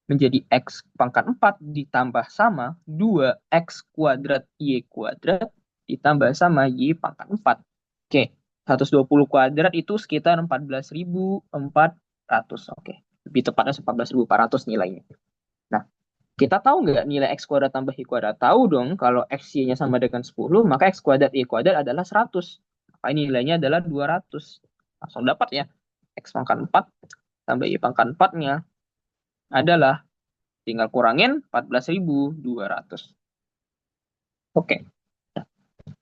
menjadi X pangkat 4 ditambah sama 2X kuadrat Y kuadrat ditambah sama Y pangkat 4. Oke, 120 kuadrat itu sekitar 14.400. Oke, lebih tepatnya 14.400 nilainya. Nah, kita tahu nggak nilai X kuadrat tambah Y kuadrat? Tahu dong, kalau X Y-nya sama dengan 10, maka X kuadrat Y kuadrat adalah 100. Maka nilainya adalah 200. Langsung dapat ya. X pangkat 4 tambah Y pangkat 4-nya adalah, tinggal kurangin 14.200. Oke.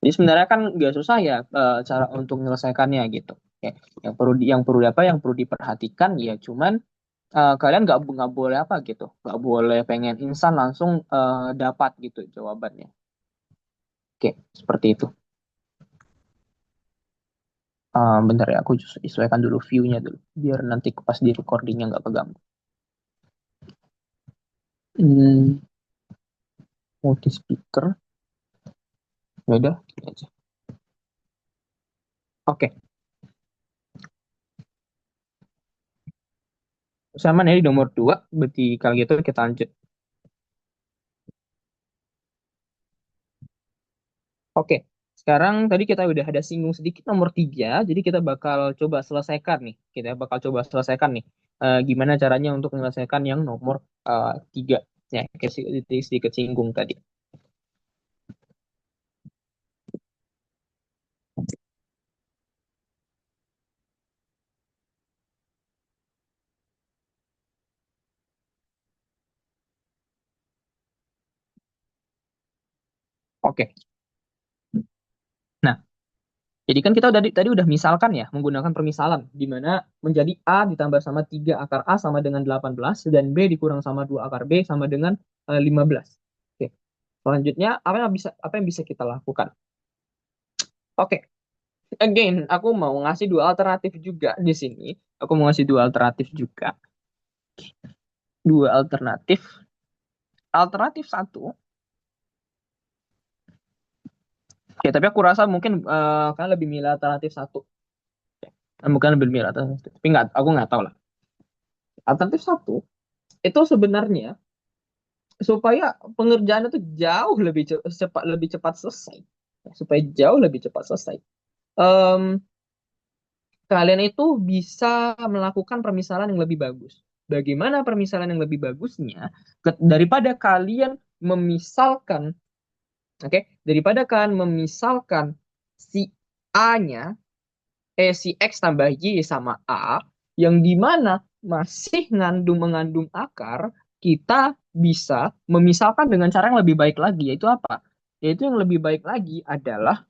Jadi sebenarnya kan nggak susah ya cara untuk menyelesaikannya gitu. Oke. Yang perlu diperhatikan ya cuman kalian nggak boleh apa gitu, nggak boleh pengen instan langsung dapat gitu jawabannya. Oke, seperti itu. Bentar ya, aku sesuaikan dulu view-nya dulu, biar nanti pas di recordingnya nggak keganggu. Multi speaker. Ya udah, gini aja. Oke. Sama nih di nomor 2, berarti kalau gitu kita lanjut. Oke, sekarang tadi kita udah ada singgung sedikit nomor 3, jadi kita bakal coba selesaikan nih. Gimana caranya untuk menyelesaikan yang nomor 3. Ya, kayak sedikit singgung tadi. Oke, nah, jadi kan kita tadi udah misalkan ya, menggunakan permisalan, di mana menjadi A ditambah sama 3 akar A sama dengan 18, dan B dikurang sama 2 akar B sama dengan 15. Oke, selanjutnya apa yang bisa kita lakukan? Oke, again, aku mau ngasih dua alternatif juga di sini. Aku mau ngasih dua alternatif juga. Dua alternatif. Alternatif satu. Ya, tapi aku rasa mungkin kan lebih milih alternatif satu. Bukan lebih milih alternatif satu. Tapi aku nggak tahu lah. Alternatif satu itu sebenarnya supaya pengerjaan itu jauh lebih cepat selesai. Supaya jauh lebih cepat selesai. Em, Kalian itu bisa melakukan permisalan yang lebih bagus. Bagaimana permisalan yang lebih bagusnya? Daripada kalian memisalkan, oke, daripada kalian memisalkan si A-nya, si X tambah Y sama A, yang dimana masih mengandung akar, kita bisa memisalkan dengan cara yang lebih baik lagi, yaitu apa? Yaitu yang lebih baik lagi adalah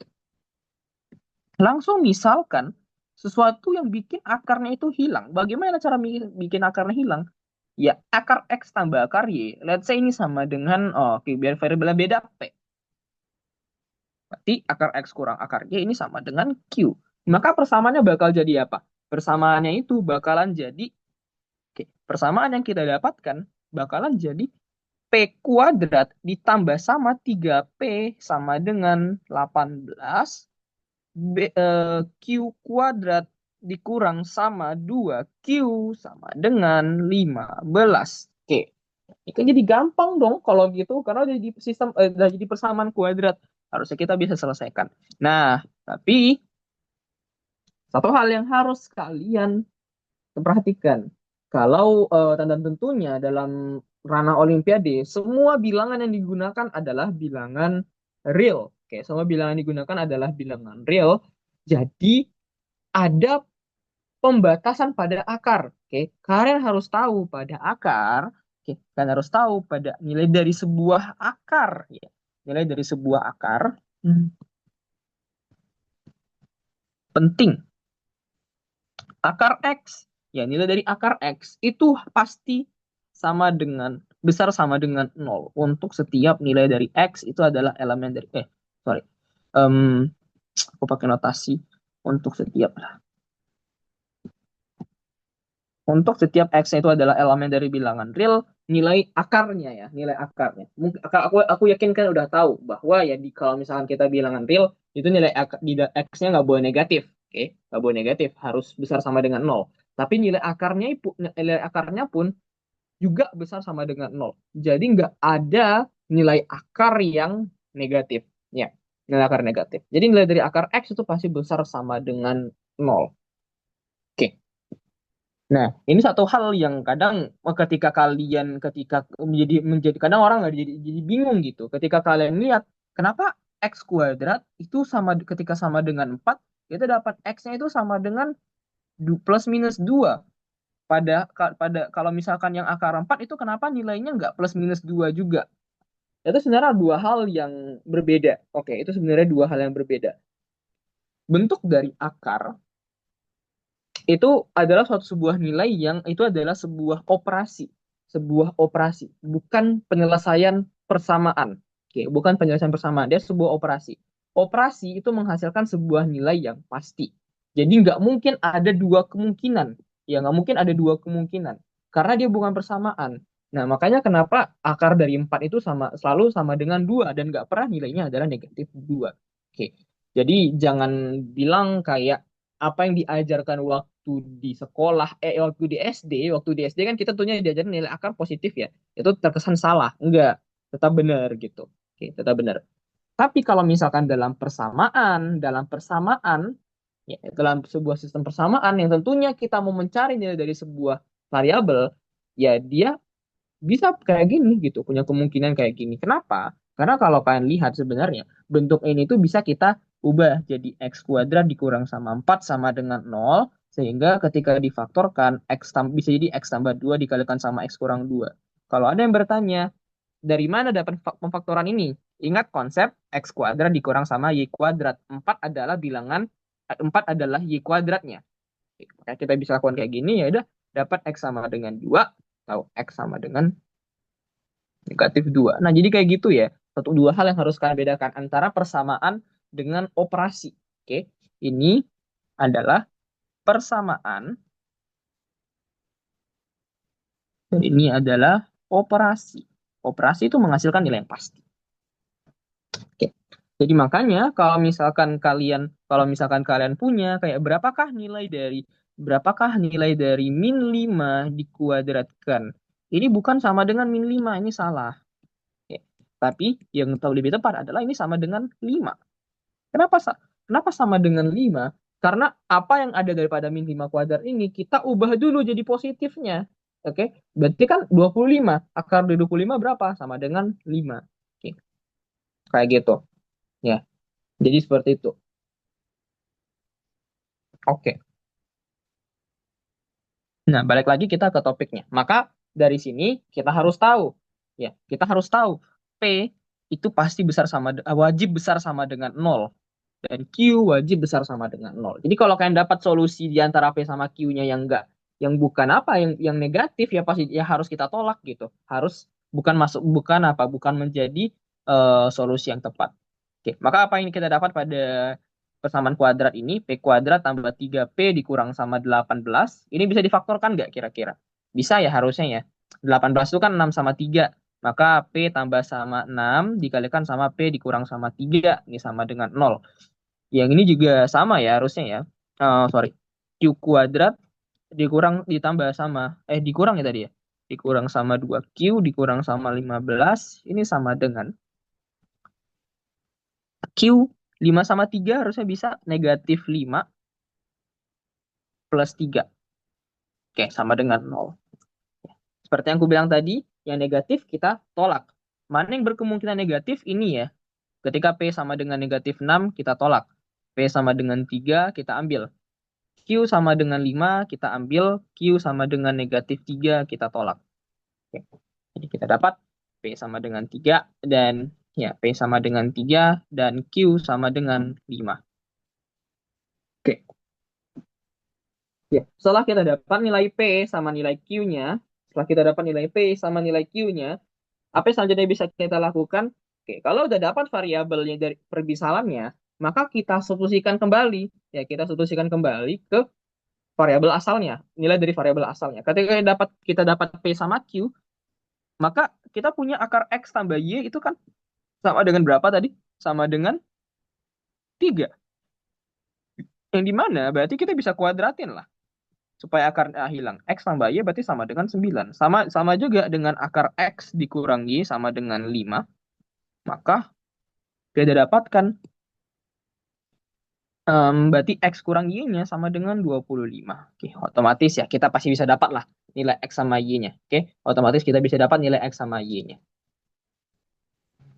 langsung misalkan sesuatu yang bikin akarnya itu hilang. Bagaimana cara bikin akarnya hilang? Ya, akar X tambah akar Y. Let's say ini sama dengan, oke, biar variabelnya beda, P. Berarti akar X kurang akar Y ini sama dengan Q. Maka persamaannya bakal jadi apa? Persamaannya itu bakalan jadi, oke, persamaan yang kita dapatkan bakalan jadi P kuadrat ditambah sama 3P sama dengan 18. Q kuadrat dikurang sama 2Q sama dengan 15. Oke. Ini kan jadi gampang dong kalau gitu, karena udah jadi persamaan kuadrat. Harusnya kita bisa selesaikan. Nah, tapi satu hal yang harus kalian perhatikan. Kalau tanda tentunya dalam ranah Olimpiade, semua bilangan yang digunakan adalah bilangan real. Oke, semua bilangan yang digunakan adalah bilangan real. Jadi ada pembatasan pada akar. Oke, kalian harus tahu pada akar Oke, kalian harus tahu pada nilai dari sebuah akar, ya. Nilai dari sebuah akar penting. Akar X, ya nilai dari akar X itu pasti besar sama dengan 0 untuk setiap nilai dari X itu adalah elemen dari sorry. Em, aku pakai notasi untuk setiap X itu adalah elemen dari bilangan real, nilai akarnya ya, nilai akarnya. Mungkin aku yakin kan udah tahu bahwa ya kalau misalkan kita bilangan real itu nilai X-nya nggak boleh negatif, oke? Nggak boleh negatif, harus besar sama dengan 0. Tapi nilai akarnya pun juga besar sama dengan 0. Jadi nggak ada nilai akar yang negatif, ya, nilai akar negatif. Jadi nilai dari akar X itu pasti besar sama dengan 0. Oke. Nah, ini satu hal yang kadang ketika menjadi kadang orang nggak jadi bingung gitu. Ketika kalian lihat kenapa x kuadrat itu ketika sama dengan 4 kita dapat x-nya itu sama dengan plus minus 2. Pada kalau misalkan yang akar 4 itu kenapa nilainya nggak plus minus 2 juga? Itu sebenarnya dua hal yang berbeda. Oke, itu sebenarnya dua hal yang berbeda. Bentuk dari akar itu adalah sebuah nilai yang itu adalah sebuah operasi, bukan penyelesaian persamaan. Oke, bukan penyelesaian persamaan, dia sebuah operasi. Operasi itu menghasilkan sebuah nilai yang pasti. Jadi nggak mungkin ada dua kemungkinan. Ya nggak mungkin ada dua kemungkinan karena dia bukan persamaan. Nah, makanya kenapa akar dari 4 itu selalu sama dengan 2 dan nggak pernah nilainya adalah negatif 2. Oke. Jadi jangan bilang kayak apa yang diajarkan waktu di sekolah, waktu di SD kan kita tentunya diajarin nilai akar positif ya. Itu terkesan salah. Enggak, tetap benar gitu. Oke, tetap benar. Tapi kalau misalkan dalam persamaan, ya, dalam sebuah sistem persamaan yang tentunya kita mau mencari nilai dari sebuah variabel, ya dia bisa kayak gini gitu, punya kemungkinan kayak gini. Kenapa? Karena kalau kalian lihat sebenarnya bentuk ini tuh bisa kita ubah jadi x kuadrat dikurang sama 4 sama dengan 0, sehingga ketika difaktorkan bisa jadi x tambah 2 dikalikan sama x kurang 2. Kalau ada yang bertanya, dari mana dapat pemfaktoran ini? Ingat konsep x kuadrat dikurang sama y kuadrat. 4 adalah y kuadratnya. Oke, kita bisa lakukan kayak gini, ya udah dapat x sama dengan 2 atau x sama dengan negatif 2. Nah, jadi kayak gitu ya. Dua hal yang harus kalian bedakan antara persamaan dengan operasi. Oke, ini adalah persamaan dan ini adalah operasi. Operasi itu menghasilkan nilai yang pasti. Oke. Jadi makanya kalau misalkan kalian punya kayak berapakah nilai dari min 5 dikuadratkan. Ini bukan sama dengan min 5, ini salah. Oke. Tapi yang tahu lebih tepat adalah ini sama dengan 5. Kenapa sama dengan 5? Karena apa yang ada daripada min 5 kuadrat ini kita ubah dulu jadi positifnya. Oke. Berarti kan 25. Akar dari 25 berapa? Sama dengan 5. Oke. Kayak gitu. Ya. Jadi seperti itu. Oke. Nah, balik lagi kita ke topiknya. Maka dari sini kita harus tahu, ya, kita harus tahu P itu pasti wajib besar sama dengan 0 dan Q wajib besar sama dengan 0. Jadi kalau kalian dapat solusi di antara P sama Q-nya yang negatif ya pasti ya harus kita tolak gitu. Harus bukan menjadi solusi yang tepat. Oke, maka apa yang kita dapat pada persamaan kuadrat ini, P kuadrat tambah 3P dikurang sama 18, ini bisa difaktorkan nggak kira-kira? Bisa ya harusnya ya. 18 itu kan 6 sama 3, maka P tambah sama 6 dikalikan sama P dikurang sama 3, ini sama dengan 0. Yang ini juga sama ya harusnya ya. Sorry, Q kuadrat dikurang ya tadi ya. Dikurang sama 2Q dikurang sama 15, ini sama dengan Q 5 sama 3 harusnya bisa negatif 5 plus 3. Oke, sama dengan 0. Seperti yang aku bilang tadi, yang negatif kita tolak. Mana yang berkemungkinan negatif ini ya. Ketika P sama dengan negatif 6, kita tolak. P sama dengan 3, kita ambil. Q sama dengan 5, kita ambil. Q sama dengan negatif 3, kita tolak. Oke. Jadi kita dapat P sama dengan 3 dan ya P sama dengan 3 dan Q sama dengan 5. Oke. Ya, setelah kita dapat nilai P sama nilai Q-nya, setelah kita dapat nilai P sama nilai Q-nya, apa yang selanjutnya bisa kita lakukan? Oke, kalau udah dapat variabelnya dari permisalannya, maka kita substitusikan kembali. Ya, kita substitusikan kembali ke variabel asalnya, nilai dari variabel asalnya. Ketika kita dapat P sama Q, maka kita punya akar X tambah Y itu kan sama dengan berapa tadi? Sama dengan 3. Yang dimana berarti kita bisa kuadratin lah supaya akarnya hilang. X tambah Y berarti sama dengan 9. Sama juga dengan akar X dikurang Y sama dengan 5. Maka kita dapatkan berarti X kurang Y-nya sama dengan 25. Oke, otomatis ya kita pasti bisa dapat lah nilai X sama Y-nya. Oke, otomatis kita bisa dapat nilai X sama Y-nya.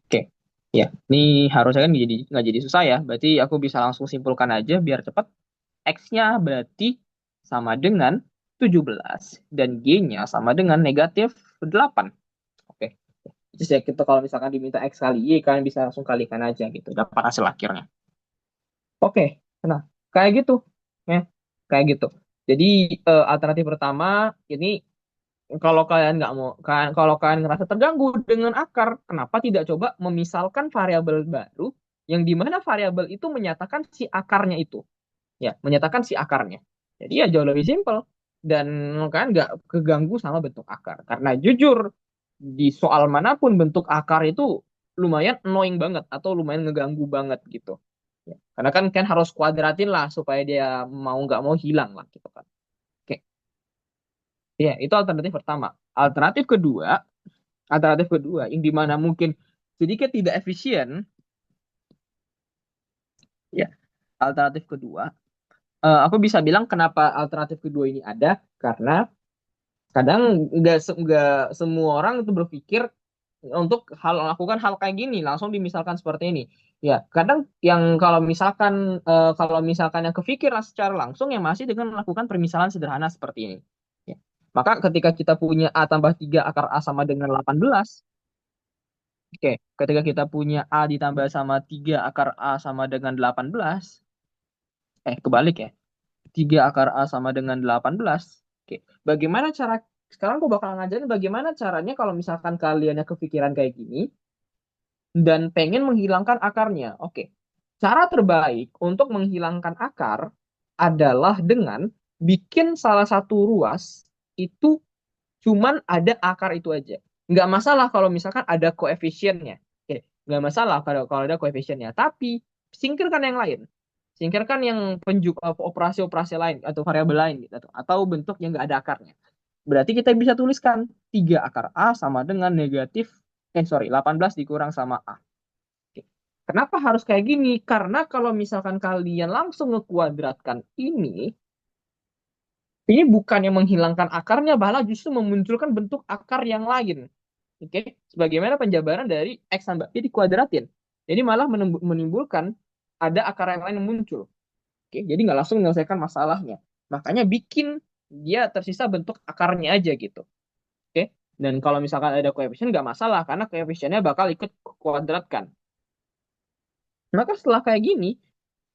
Oke, ya ini harusnya kan nggak jadi susah ya. Berarti aku bisa langsung simpulkan aja biar cepat. X-nya berarti sama dengan 17 dan G-nya sama dengan negatif 8. Oke. Terus ya kita kalau misalkan diminta X kali Y, kalian bisa langsung kalikan aja gitu. Dapat hasil akhirnya. Oke. Nah, kayak gitu. Ya, kayak gitu. Jadi alternatif pertama ini kalau kalian nggak mau, kalau kalian ngerasa terganggu dengan akar, kenapa tidak coba memisalkan variabel baru yang dimana variabel itu menyatakan si akarnya itu, ya, menyatakan si akarnya. Jadi ya jauh lebih simpel dan kalian nggak keganggu sama bentuk akar. Karena jujur di soal manapun bentuk akar itu lumayan annoying banget atau lumayan ngeganggu banget gitu. Ya, karena kan harus kuadratin lah supaya dia mau nggak mau hilang lah gitu kan. Oke, ya itu alternatif pertama. Alternatif kedua yang dimana mungkin sedikit tidak efisien, ya alternatif kedua. Aku bisa bilang kenapa alternatif kedua ini ada karena kadang nggak semua orang itu berpikir untuk melakukan hal kayak gini langsung dimisalkan seperti ini. Ya, kadang yang kalau misalkan yang kepikiran secara langsung yang masih dengan melakukan permisalan sederhana seperti ini. Ya. Maka ketika kita punya A tambah 3 akar A sama dengan 18, oke, ketika kita punya A ditambah sama 3 akar A sama dengan 18, kebalik ya. 3 akar A sama dengan 18. Oke, bagaimana cara sekarang aku bakal ngajarin bagaimana caranya kalau misalkan kalian yang kepikiran kayak gini dan pengen menghilangkan akarnya. Oke. Cara terbaik untuk menghilangkan akar adalah dengan bikin salah satu ruas itu cuman ada akar itu aja. Nggak masalah kalau misalkan ada koefisiennya. Oke, nggak masalah kalau ada koefisiennya. Tapi singkirkan yang lain. Singkirkan yang operasi-operasi lain atau variabel lain gitu. Atau bentuk yang nggak ada akarnya. Berarti kita bisa tuliskan 3 akar A sama dengan 18 dikurang sama A. Oke. Kenapa harus kayak gini? Karena kalau misalkan kalian langsung ngekuadratkan ini bukan yang menghilangkan akarnya, malah justru memunculkan bentuk akar yang lain. Oke, sebagaimana penjabaran dari X tambah Y dikuadratin. Jadi malah menimbulkan ada akar yang lain yang muncul. Oke, jadi nggak langsung menyelesaikan masalahnya. Makanya bikin dia tersisa bentuk akarnya aja gitu. Oke, dan kalau misalkan ada koefisien nggak masalah karena koefisiennya bakal ikut kuadratkan. Maka setelah kayak gini,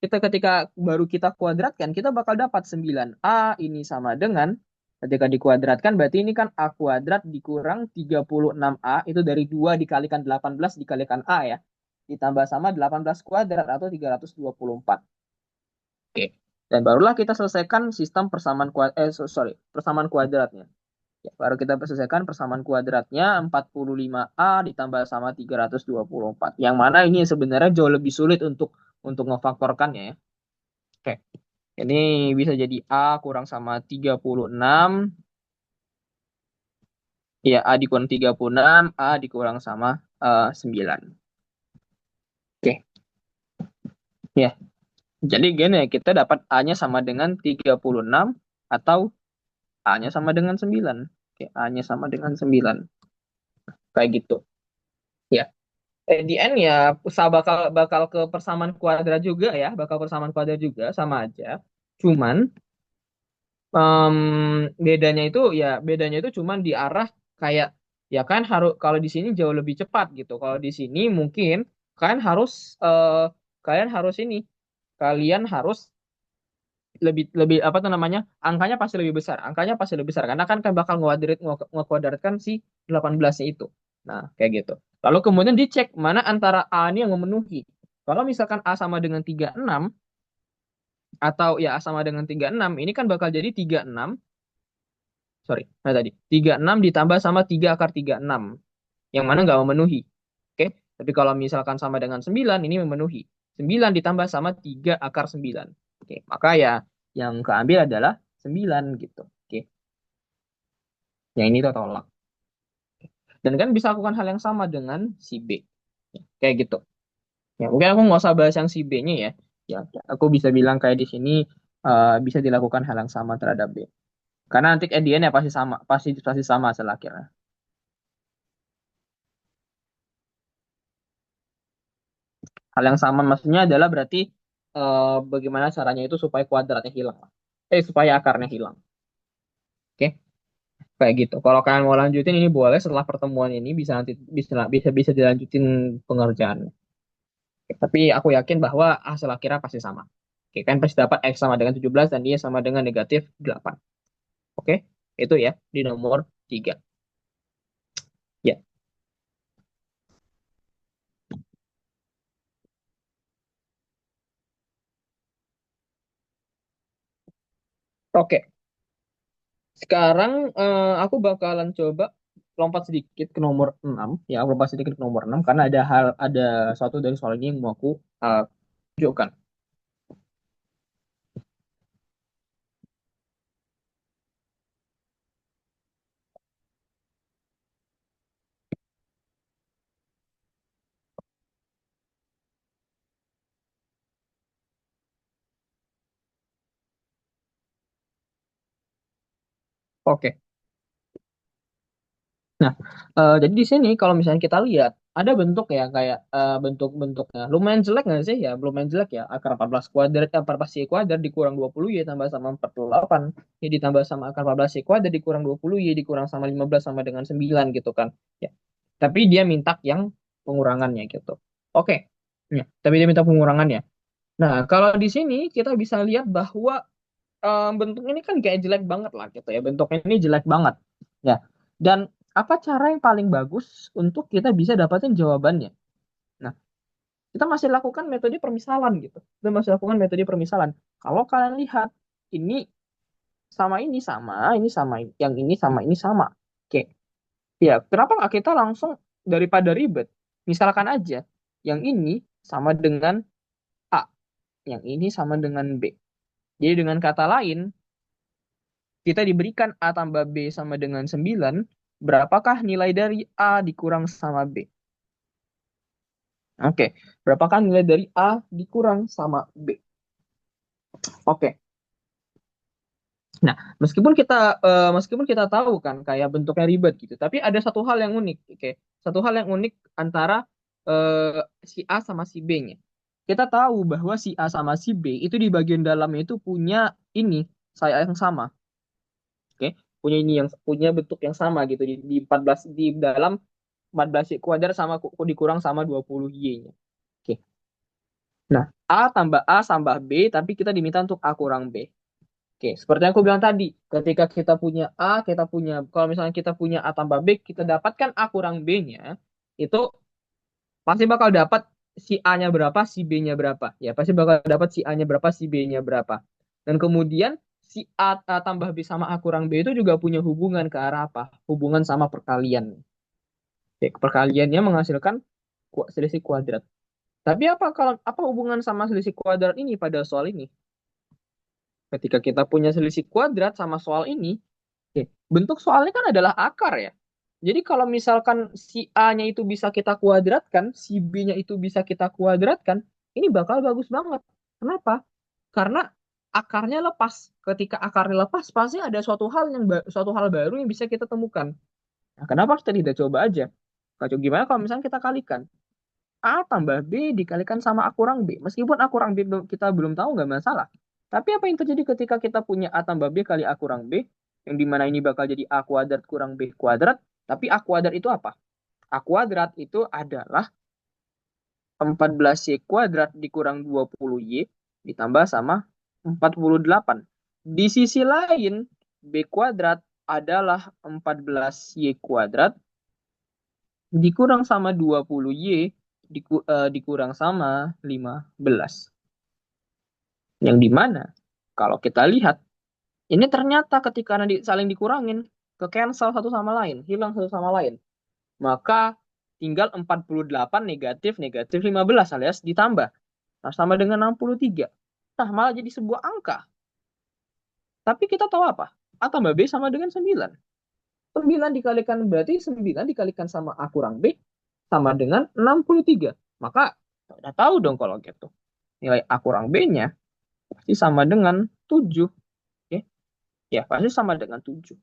ketika baru kita kuadratkan, kita bakal dapat 9A ini sama dengan, ketika dikuadratkan, berarti ini kan A kuadrat dikurang 36A, itu dari 2 dikalikan 18 dikalikan A ya, ditambah sama 18 kuadrat atau 324. Oke, dan barulah kita selesaikan sistem persamaan kuadratnya. Ya, baru kita selesaikan persamaan kuadratnya 45A ditambah sama 324. Yang mana ini sebenarnya jauh lebih sulit untuk ngefaktorkannya ya. Oke. Ini bisa jadi A kurang sama 36. Ya, A dikurang 36, A dikurang sama 9. Oke. Ya. Jadi gini ya, kita dapat A-nya sama dengan 36 atau A-nya sama dengan 9. Oke, A-nya sama dengan 9. Kayak gitu. Ya. Di end ya bakal ke persamaan kuadrat juga ya, bakal persamaan kuadrat juga sama aja. Cuman bedanya itu cuman di arah kayak ya kan harus kalau di sini jauh lebih cepat gitu. Kalau di sini mungkin kalian harus kalian harus ini kalian harus lebih lebih apa tuh namanya angkanya pasti lebih besar karena kan bakal ngekuadratkan si 18-nya itu. Nah kayak gitu, lalu kemudian dicek mana antara A ini yang memenuhi. Kalau misalkan A sama dengan 36 atau ya A sama dengan 36 ini kan bakal jadi 36, sorry, nah tadi 36 ditambah sama 3 akar 36 yang mana nggak memenuhi. Oke, tapi kalau misalkan sama dengan 9 ini memenuhi. 9 ditambah sama 3 akar 9. Oke, maka ya yang keambil adalah 9 gitu. Oke, yang ini tuh tolak. Dan kan bisa lakukan hal yang sama dengan si B. Ya, kayak gitu. Ya, mungkin aku nggak usah bahas yang si B-nya ya. Ya, aku bisa bilang kayak di sini bisa dilakukan hal yang sama terhadap B. Karena nanti at the end ya pasti sama, pasti sama hasil akhirnya. Hal yang sama maksudnya adalah berarti bagaimana caranya itu supaya kuadratnya hilang. Supaya akarnya hilang. Oke, kayak gitu. Kalau kalian mau lanjutin ini boleh setelah pertemuan ini bisa nanti bisa dilanjutin pengerjaannya. Oke, tapi aku yakin bahwa hasil akhirnya pasti sama. Oke, kan pasti dapat X sama dengan 17 dan dia sama dengan negatif 8. Oke, itu ya di nomor 3. Ya, oke. Sekarang aku bakalan coba lompat sedikit ke nomor 6. Ya, aku lompat sedikit ke nomor 6 karena ada suatu dari soal ini yang mau aku uh, tunjukkan. Oke. Nah, jadi di sini kalau misalnya kita lihat ada bentuk ya kayak bentuk-bentuknya lumayan jelek nggak sih ya? Lumayan jelek ya. Akar 14 kuadrat 14 y kuadrat dikurang 20 y tambah sama 48 ya ditambah sama akar 14 y kuadrat dikurang 20 y dikurang sama 15 sama dengan 9 gitu kan. Ya. Tapi dia minta yang pengurangannya gitu. Oke. Ya, tapi dia minta pengurangannya. Nah, kalau di sini kita bisa lihat bahwa bentuk ini kan kayak jelek banget lah gitu ya. Bentuknya ini jelek banget. Ya. Dan apa cara yang paling bagus untuk kita bisa dapatin jawabannya? Nah, kita masih lakukan metode permisalan gitu. Kita masih lakukan metode permisalan. Kalau kalian lihat ini sama ini sama, ini sama, yang ini sama ini sama. Oke. Ya, kenapa nggak kita langsung daripada ribet? Misalkan aja yang ini sama dengan A, yang ini sama dengan B. Jadi dengan kata lain, kita diberikan A tambah B sama dengan 9, berapakah nilai dari A dikurang sama B? Oke, berapakah nilai dari A dikurang sama B? Oke. Nah, meskipun kita tahu kan kayak bentuknya ribet gitu, tapi ada satu hal yang unik, oke. Satu hal yang unik antara si A sama si B-nya. Kita tahu bahwa si A sama si B itu di bagian dalamnya itu punya ini saya yang sama. Oke, punya ini yang punya bentuk yang sama gitu di 14 di dalam 14 y kuadrat sama dikurang sama 20 y-nya. Oke. Nah, A tambah B tapi kita diminta untuk A kurang B. Oke, seperti yang aku bilang tadi, ketika kita punya kalau misalnya kita punya A tambah B, kita dapatkan A kurang B-nya, itu pasti bakal dapat si A-nya berapa, si B-nya berapa. Ya, pasti bakal dapat si A-nya berapa, si B-nya berapa. Dan kemudian si A tambah B sama A kurang B itu juga punya hubungan ke arah apa? Hubungan sama perkalian. Oke, perkaliannya menghasilkan selisih kuadrat. Tapi apa hubungan sama selisih kuadrat ini pada soal ini? Ketika kita punya selisih kuadrat sama soal ini, oke, bentuk soalnya kan adalah akar ya. Jadi kalau misalkan si A-nya itu bisa kita kuadratkan, si B-nya itu bisa kita kuadratkan, ini bakal bagus banget. Kenapa? Karena akarnya lepas. Ketika akarnya lepas, pasti ada suatu hal baru yang bisa kita temukan. Nah, kenapa kita tidak coba aja? Kacau gimana kalau misalnya kita kalikan? A tambah B dikalikan sama A kurang B. Meskipun A kurang B kita belum tahu nggak masalah. Tapi apa yang terjadi ketika kita punya A tambah B kali A kurang B, yang dimana ini bakal jadi A kuadrat kurang B kuadrat, Tapi A kuadrat itu apa? A kuadrat itu adalah 14Y kuadrat dikurang 20Y ditambah sama 48. Di sisi lain, B kuadrat adalah 14Y kuadrat dikurang sama 20Y dikurang sama 15. Yang dimana kalau kita lihat, ini ternyata ketika saling dikurangin, ke cancel satu sama lain, hilang satu sama lain. Maka tinggal 48 negatif negatif 15 alias ditambah. Nah, sama dengan 63. Nah, malah jadi sebuah angka. Tapi kita tahu apa? A tambah B sama dengan 9. 9 dikalikan berarti 9 dikalikan sama A kurang B sama dengan 63. Maka udah tahu dong kalau gitu. Nilai A kurang B-nya pasti sama dengan 7. Oke. Ya, pasti sama dengan 7.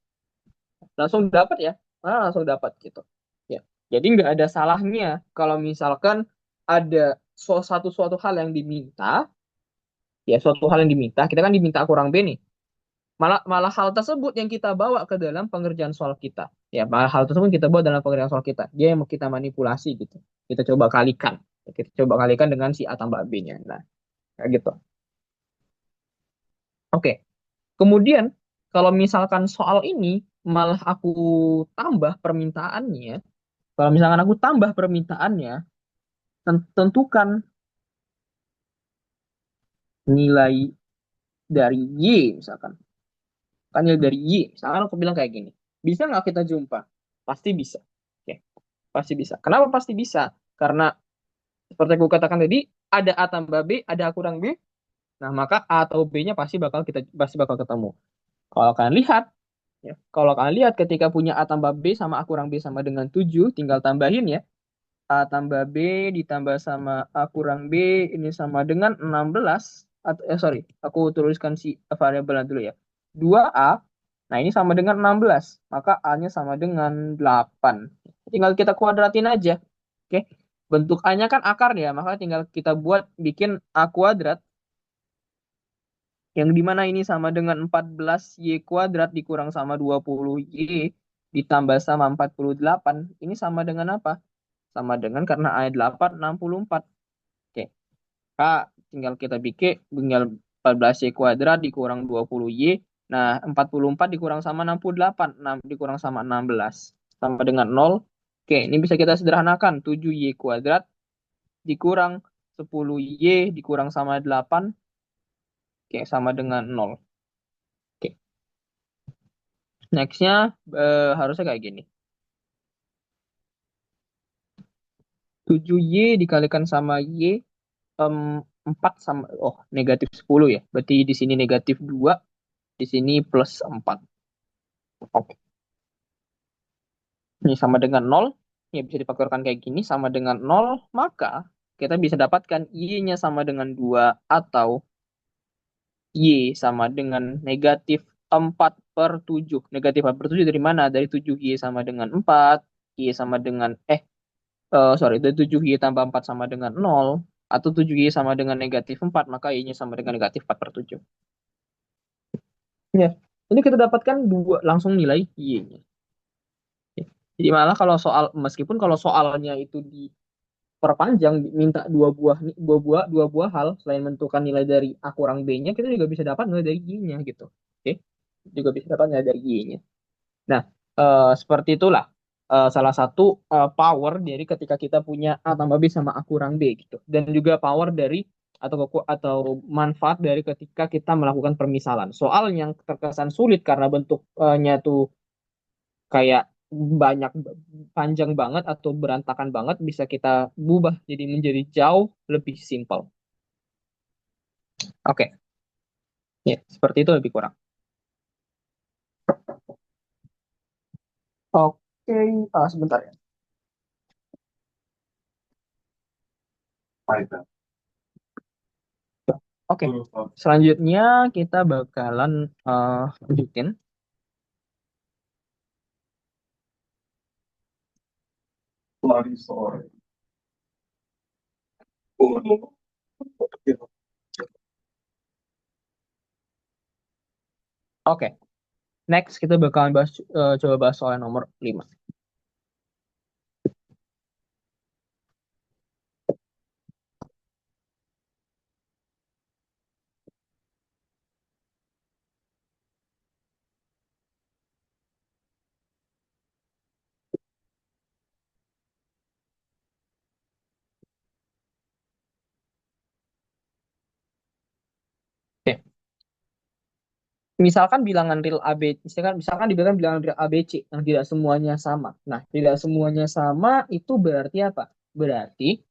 Langsung dapat ya. Nah, langsung dapat gitu. Ya. Jadi nggak ada salahnya kalau misalkan ada suatu hal yang diminta, ya suatu hal yang diminta, kita kan diminta A kurang B nih. Malah hal tersebut yang kita bawa ke dalam pengerjaan soal kita. Ya, malah hal tersebut kita bawa dalam pengerjaan soal kita. Dia yang mau kita manipulasi gitu. Kita coba kalikan. Kita coba kalikan dengan si A tambah B-nya. Nah, kayak gitu. Oke. Kemudian, kalau misalkan soal ini malah aku tambah permintaannya, kalau misalkan aku tambah permintaannya, tentukan nilai dari Y misalkan. Kan nilai dari Y. Misalkan aku bilang kayak gini. Bisa nggak kita jumpa? Pasti bisa. Oke. Pasti bisa. Kenapa pasti bisa? Karena seperti aku katakan tadi, ada A tambah B, ada A kurang B. Nah, maka A atau B-nya pasti bakal ketemu. Kalau kalian lihat, ya, kalau kalian lihat ketika punya A tambah B sama A kurang B sama dengan 7, tinggal tambahin ya. A tambah B ditambah sama A kurang B ini sama dengan 16. Sorry, aku tuliskan si variabelnya dulu ya. 2A, nah ini sama dengan 16. Maka A-nya sama dengan 8. Tinggal kita kuadratin aja. Oke. Bentuk A-nya kan akar ya, maka tinggal kita buat bikin A kuadrat yang dimana ini sama dengan 14Y kuadrat dikurang sama 20Y ditambah sama 48. Ini sama dengan apa? Sama dengan karena A 8, 64. Oke. K tinggal kita bikin tinggal 14Y kuadrat dikurang 20Y. Nah, 44 dikurang sama 68. 6 dikurang sama 16. Sama dengan 0. Oke, ini bisa kita sederhanakan. 7Y kuadrat dikurang 10Y dikurang sama 8. Oke, sama dengan 0. Oke. Nextnya harusnya kayak gini. 7Y dikalikan sama Y. 4 sama, negatif 10 ya. Berarti di sini negatif 2, di sini plus 4. Oke. Ini sama dengan 0. Ya bisa dipakarkan kayak gini, sama dengan 0. Maka kita bisa dapatkan Y-nya sama dengan 2 atau Y sama dengan negatif 4 per 7. Negatif 4 per 7 dari mana? Dari 7Y sama dengan 4. Y sama dengan, sorry, dari 7Y tambah 4 sama dengan 0. Atau 7Y sama dengan negatif 4, maka Y-nya sama dengan negatif 4 per 7. Ya, ini kita dapatkan langsung nilai Y-nya. Jadi malah meskipun kalau soalnya itu diperpanjang, minta dua buah hal selain menentukan nilai dari A kurang B-nya, kita juga bisa dapat nilai dari Y-nya gitu. Oke, juga bisa dapat nilai dari Y-nya. Nah, seperti itulah salah satu power dari ketika kita punya A tambah B sama A kurang B gitu. Dan juga power dari atau manfaat dari ketika kita melakukan permisalan. Soal yang terkesan sulit karena bentuknya tuh kayak banyak panjang banget atau berantakan banget bisa kita ubah jadi menjadi jauh lebih simpel. Oke, ya seperti itu lebih kurang. Oke, sebentar ya. Oke, selanjutnya kita bakalan lanjutin. Oke, next kita bakalan coba bahas soal nomor 5. misalkan bilangan real AB, misalkan dibilang bilangan real ABC yang tidak semuanya sama. Nah, tidak semuanya sama itu berarti apa? Berarti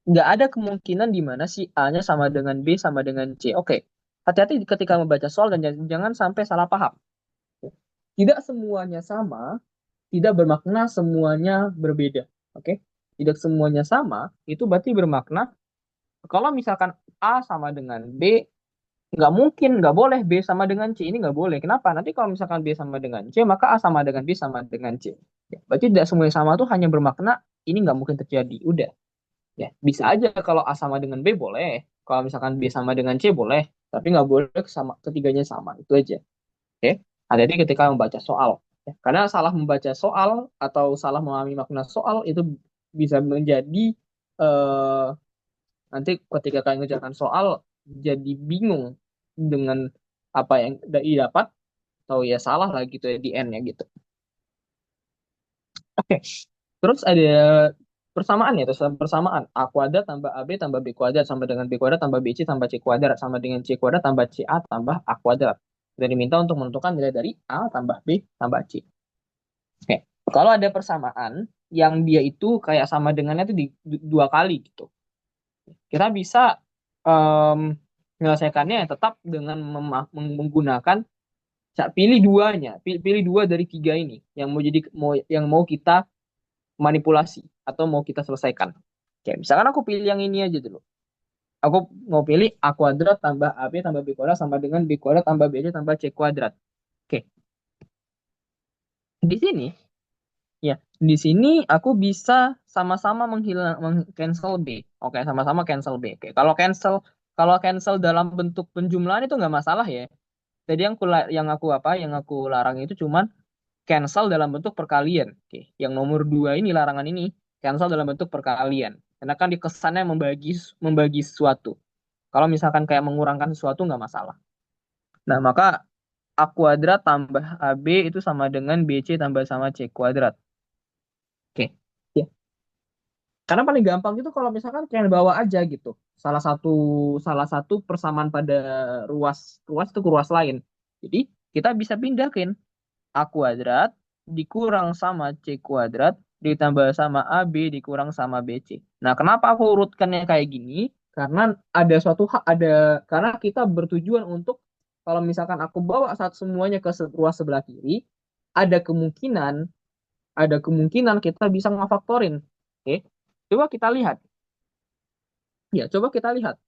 nggak ada kemungkinan di mana si A-nya sama dengan B sama dengan C. Oke, hati-hati ketika membaca soal dan jangan sampai salah paham. Tidak semuanya sama, tidak bermakna semuanya berbeda. Oke, tidak semuanya sama itu berarti bermakna kalau misalkan A sama dengan B, nggak mungkin, nggak boleh B sama dengan C. Ini nggak boleh. Kenapa? Nanti kalau misalkan B sama dengan C, maka A sama dengan B sama dengan C. Ya, berarti tidak semuanya sama itu hanya bermakna ini nggak mungkin terjadi. Udah. Ya, bisa aja kalau A sama dengan B boleh. Kalau misalkan B sama dengan C boleh. Tapi nggak boleh sama, ketiganya sama. Itu aja. Oke? Hati-hati ketika membaca soal. Ya, karena salah membaca soal atau salah memahami makna soal itu bisa menjadi eh, nanti ketika kalian mengerjakan soal jadi bingung dengan apa yang didapat atau ya salah lah gitu ya di end-nya gitu. Oke. Terus ada persamaan ya, terus persamaan A kuadrat tambah AB tambah B kuadrat sama dengan B kuadrat tambah BC tambah C kuadrat sama dengan C kuadrat tambah CA tambah A kuadrat. Dan diminta untuk menentukan nilai dari A tambah B tambah C. Oke. Kalau ada persamaan yang dia itu kayak sama dengannya itu dua kali gitu. Kita bisa em, menyelesaikannya tetap dengan menggunakan pilih duanya, pilih dua dari tiga ini yang mau kita manipulasi atau mau kita selesaikan. Oke, misalkan aku pilih yang ini aja dulu. Aku mau pilih A kuadrat tambah AB tambah B kuadrat sama dengan B kuadrat tambah BC tambah C kuadrat. Oke, di sini ya, di sini aku bisa sama-sama cancel B. Oke, sama-sama cancel B. Oke, kalau cancel dalam bentuk penjumlahan itu nggak masalah ya. Jadi yang aku larang itu cuman cancel dalam bentuk perkalian. Oke, yang nomor dua ini larangan ini cancel dalam bentuk perkalian. Karena kan di kesannya membagi membagi sesuatu. Kalau misalkan kayak mengurangkan sesuatu nggak masalah. Nah, maka A kuadrat tambah AB itu sama dengan BC tambah sama C kuadrat. Oke. Ya. Karena paling gampang itu kalau misalkan kalian bawa aja gitu. Salah satu persamaan pada ruas ruas itu ke ruas lain. Jadi kita bisa pindahin A kuadrat dikurang sama C kuadrat ditambah sama AB dikurang sama BC. Nah, kenapa aku urutkannya kayak gini? Karena ada suatu hak ada karena kita bertujuan untuk kalau misalkan aku bawa saat semuanya ke ruas sebelah kiri, ada kemungkinan ada kemungkinan kita bisa ngafaktorin. Oke. Coba kita lihat. Ya, coba kita lihat.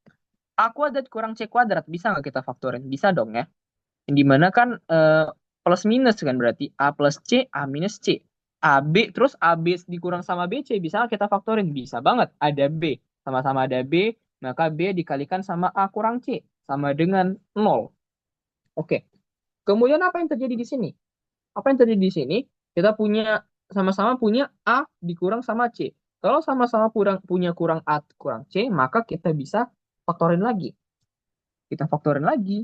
A kuadrat kurang C kuadrat bisa nggak kita faktorin? Bisa dong ya. Yang dimana kan plus minus kan berarti A plus C, A minus C. AB terus AB dikurang sama BC bisa nggak kita faktorin? Bisa banget. Ada B. Sama-sama ada B, maka B dikalikan sama A kurang C. Sama dengan 0. Oke. Kemudian apa yang terjadi di sini? Apa yang terjadi di sini? Kita sama-sama punya A dikurang sama C. Kalau sama-sama punya kurang A kurang C, maka kita bisa faktorin lagi. Kita faktorin lagi.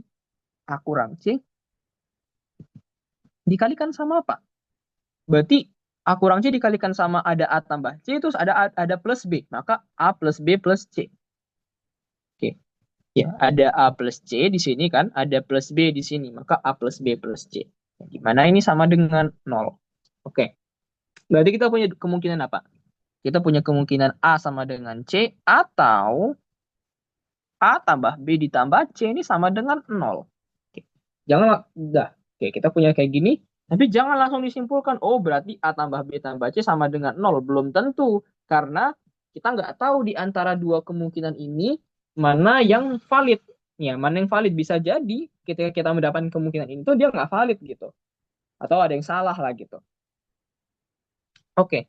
A kurang C dikalikan sama apa? Berarti A kurang C dikalikan sama ada A tambah C, terus ada plus B. Maka A plus B plus C. Oke. Ya, ada A plus C di sini kan, ada plus B di sini. Maka A plus B plus C. Di mana ini sama dengan 0. Oke. Berarti kita punya kemungkinan apa? Kita punya kemungkinan A sama dengan C atau A tambah B ditambah C ini sama dengan 0. Oke. Jangan, dah. Oke, kita punya kayak gini. Tapi jangan langsung disimpulkan, oh berarti A tambah B tambah C sama dengan 0. Belum tentu. Karena kita nggak tahu di antara dua kemungkinan ini mana yang valid. Ya, mana yang valid. Bisa jadi ketika kita mendapatkan kemungkinan ini tuh dia nggak valid gitu. Atau ada yang salah lah gitu. Oke.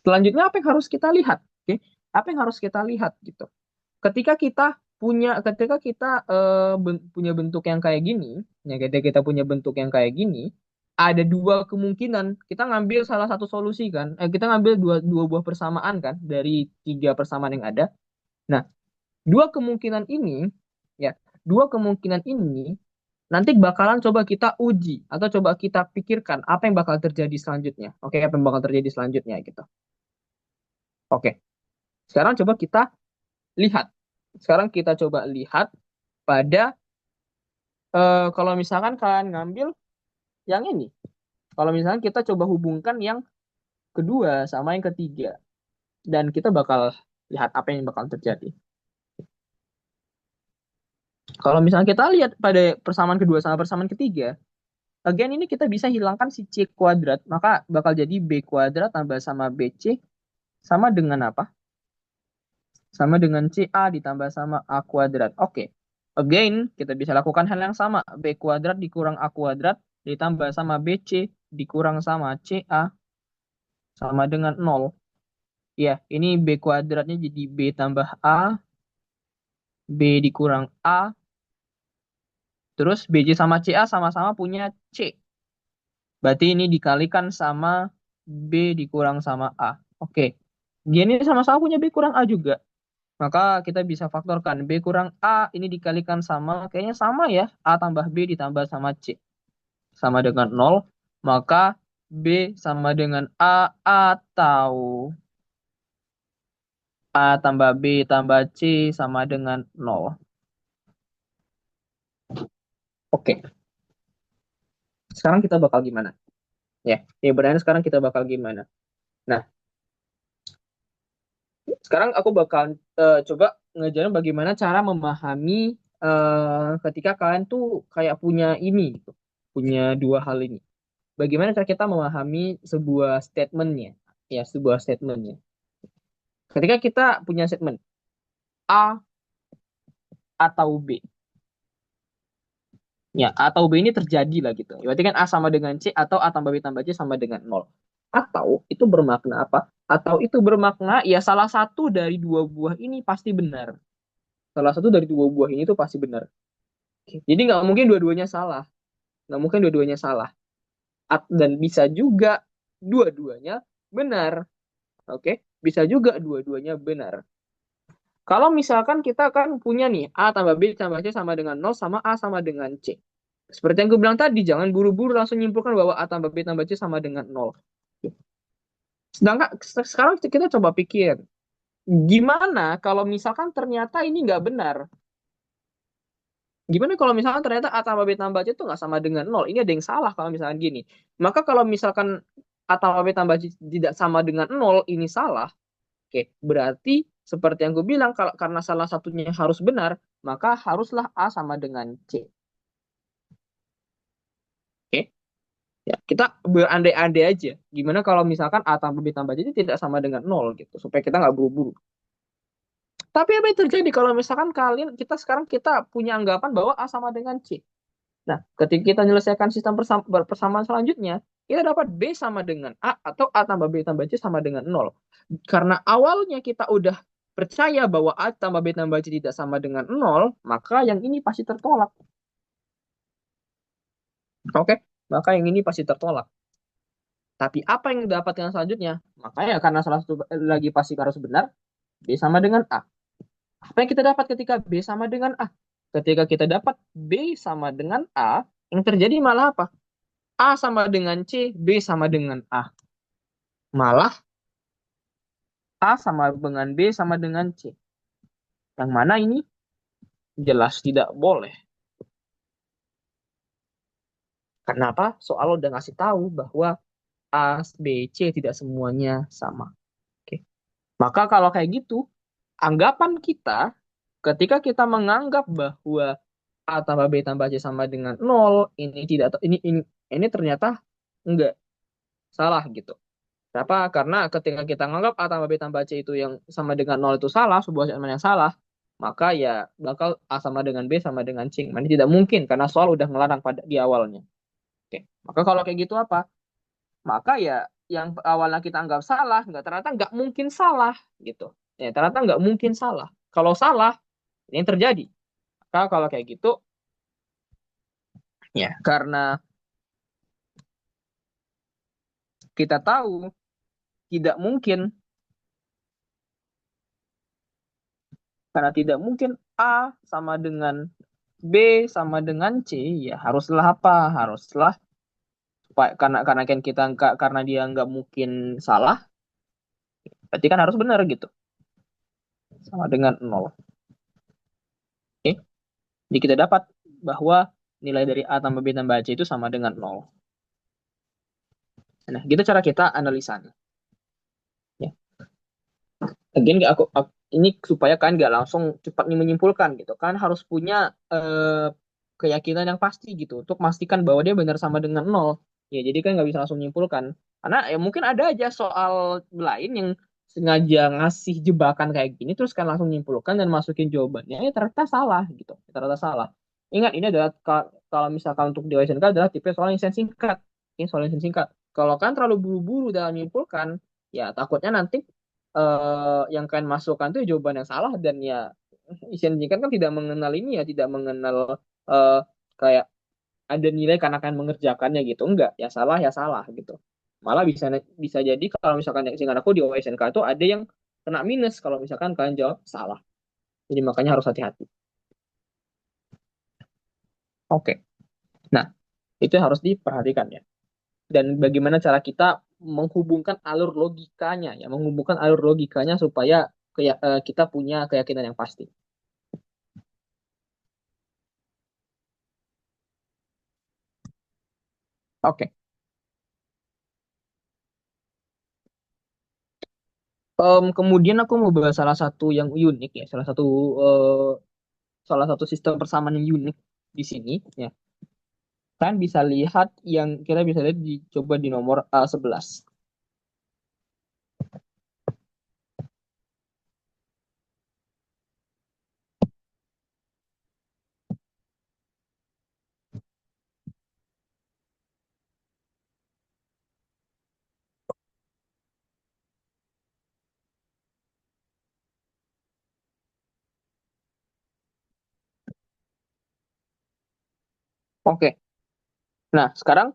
Selanjutnya apa yang harus kita lihat? Oke. Apa yang harus kita lihat gitu. Ketika kita punya bentuk yang kayak gini, ya ketika kita punya bentuk yang kayak gini, ada dua kemungkinan. Kita ngambil salah satu solusi kan, kita ngambil dua buah persamaan kan dari tiga persamaan yang ada. Nah, dua kemungkinan ini, ya, dua kemungkinan ini nanti bakalan coba kita uji atau coba kita pikirkan apa yang bakal terjadi selanjutnya. Oke, apa yang bakal terjadi selanjutnya gitu. Oke, sekarang coba kita lihat. Sekarang kita coba lihat pada Kalau misalkan kalian ngambil yang ini, kalau misalkan kita coba hubungkan yang kedua sama yang ketiga, dan kita bakal lihat apa yang bakal terjadi. Kalau misalnya kita lihat pada persamaan kedua sama persamaan ketiga, again ini kita bisa hilangkan si C kuadrat, maka bakal jadi B kuadrat tambah sama BC sama dengan apa? Sama dengan CA ditambah sama A kuadrat. Oke. Again, kita bisa lakukan hal yang sama. B kuadrat dikurang A kuadrat ditambah sama BC dikurang sama CA sama dengan 0. Ya, ini B kuadratnya jadi B tambah A, B dikurang A, terus BC sama CA sama-sama punya C. Berarti ini dikalikan sama B dikurang sama A. Oke. Gini sama-sama punya B kurang A juga. Maka kita bisa faktorkan B kurang A ini dikalikan sama, kayaknya sama ya. A tambah B ditambah sama C. Sama dengan 0. Maka B sama dengan A atau A tambah B tambah C sama dengan 0. Oke. Sekarang kita bakal gimana? Ya, ini berarti sekarang kita bakal gimana? Nah, sekarang aku bakal coba ngajarin bagaimana cara memahami ketika kalian tuh kayak punya ini gitu, punya dua hal ini. Bagaimana cara kita memahami sebuah statementnya, ya sebuah statementnya. Ketika kita punya statement A atau B, ya A atau B ini terjadi lah gitu. Berarti kan A sama dengan C atau A tambah B tambah C sama dengan 0. Atau itu bermakna apa? Atau itu bermakna ya salah satu dari dua buah ini pasti benar. Salah satu dari dua buah ini tuh pasti benar. Jadi nggak mungkin dua-duanya salah. Nggak mungkin dua-duanya salah. Dan bisa juga dua-duanya benar. Oke, bisa juga dua-duanya benar. Kalau misalkan kita kan punya nih A tambah B tambah C sama dengan 0 sama A sama dengan C. Seperti yang gue bilang tadi, jangan buru-buru langsung nyimpulkan bahwa A tambah B tambah C sama dengan 0. Sedangkan sekarang kita coba pikir, gimana kalau misalkan ternyata ini nggak benar? Gimana kalau misalkan ternyata A tambah B tambah C itu nggak sama dengan 0? Ini ada yang salah kalau misalkan gini. Maka kalau misalkan A tambah B tambah C tidak sama dengan 0, ini salah. Oke, berarti seperti yang gue bilang, kalau karena salah satunya harus benar, maka haruslah A sama dengan C. Oke, ya kita berandai-andai aja. Gimana kalau misalkan A tambah B tambah C itu tidak sama dengan 0 gitu, supaya kita nggak buru-buru. Tapi apa yang terjadi kalau misalkan sekarang kita punya anggapan bahwa A sama dengan C. Nah, ketika kita menyelesaikan sistem persamaan selanjutnya, kita dapat B sama dengan A atau A tambah B tambah C sama dengan 0. Karena awalnya kita udah percaya bahwa A tambah B tambah C tidak sama dengan 0, maka yang ini pasti tertolak. Oke, maka yang ini pasti tertolak. Tapi apa yang didapatkan selanjutnya? Makanya karena salah satu lagi pasti harus benar, B sama dengan A. Apa yang kita dapat ketika B sama dengan A? Ketika kita dapat B sama dengan A, yang terjadi malah apa? A sama dengan C, B sama dengan A. Malah A sama dengan B sama dengan C. Yang mana ini jelas tidak boleh. Kenapa? Soal udah ngasih tahu bahwa A, B, C tidak semuanya sama. Oke. Maka kalau kayak gitu, anggapan kita ketika kita menganggap bahwa A tambah B tambah C sama dengan 0, ini ternyata enggak salah gitu. Kenapa? Karena ketika kita menganggap A tambah B tambah C itu yang sama dengan 0 itu salah, sebuah statement yang salah, maka ya bakal A sama dengan B sama dengan C. Ini tidak mungkin karena soal udah ngelarang pada di awalnya. Oke. Maka kalau kayak gitu apa? Maka ya yang awalnya kita anggap salah, ternyata nggak mungkin salah gitu. Ya, ternyata nggak mungkin salah. Kalau salah, ini yang terjadi. Maka kalau kayak gitu, ya karena kita tahu tidak mungkin, karena tidak mungkin A sama dengan B sama dengan C, ya haruslah apa? Haruslah karena kan kita nggak, karena dia nggak mungkin salah, berarti kan harus benar gitu. Sama dengan 0. Oke. Jadi kita dapat bahwa nilai dari A tambah B tambah C itu sama dengan 0. Nah, gitu cara kita analisanya. Ya. Again, ini supaya kan nggak langsung cepat nih menyimpulkan gitu. Kan harus punya keyakinan yang pasti gitu untuk memastikan bahwa dia benar sama dengan 0. Ya, jadi kan nggak bisa langsung menyimpulkan. Karena ya mungkin ada aja soal lain yang sengaja ngasih jebakan kayak gini terus kan langsung menyimpulkan dan masukin jawabannya ya ternyata salah gitu. Ternyata salah. Ingat ini adalah kalau misalkan untuk di OSNK adalah tipe soal yang singkat. Ini soal yang singkat. Kalau kan terlalu buru-buru dalam menyimpulkan, ya takutnya nanti yang kalian masukkan itu jawaban yang salah dan ya Asian Jingkat kan tidak mengenal ini ya tidak mengenal eh, kayak ada nilai karena kalian mengerjakannya gitu enggak ya salah gitu malah bisa bisa jadi kalau misalkan singkat aku di OSNK itu ada yang kena minus kalau misalkan kalian jawab salah jadi makanya harus hati-hati. Oke, nah itu yang harus diperhatikan ya dan bagaimana cara kita menghubungkan alur logikanya ya menghubungkan alur logikanya supaya kita punya keyakinan yang pasti. Oke. Kemudian aku mau bahas salah satu yang unik ya, salah satu sistem persamaan yang unik di sini ya. Kalian bisa lihat yang kita bisa lihat dicoba di nomor 11. Oke. Nah, sekarang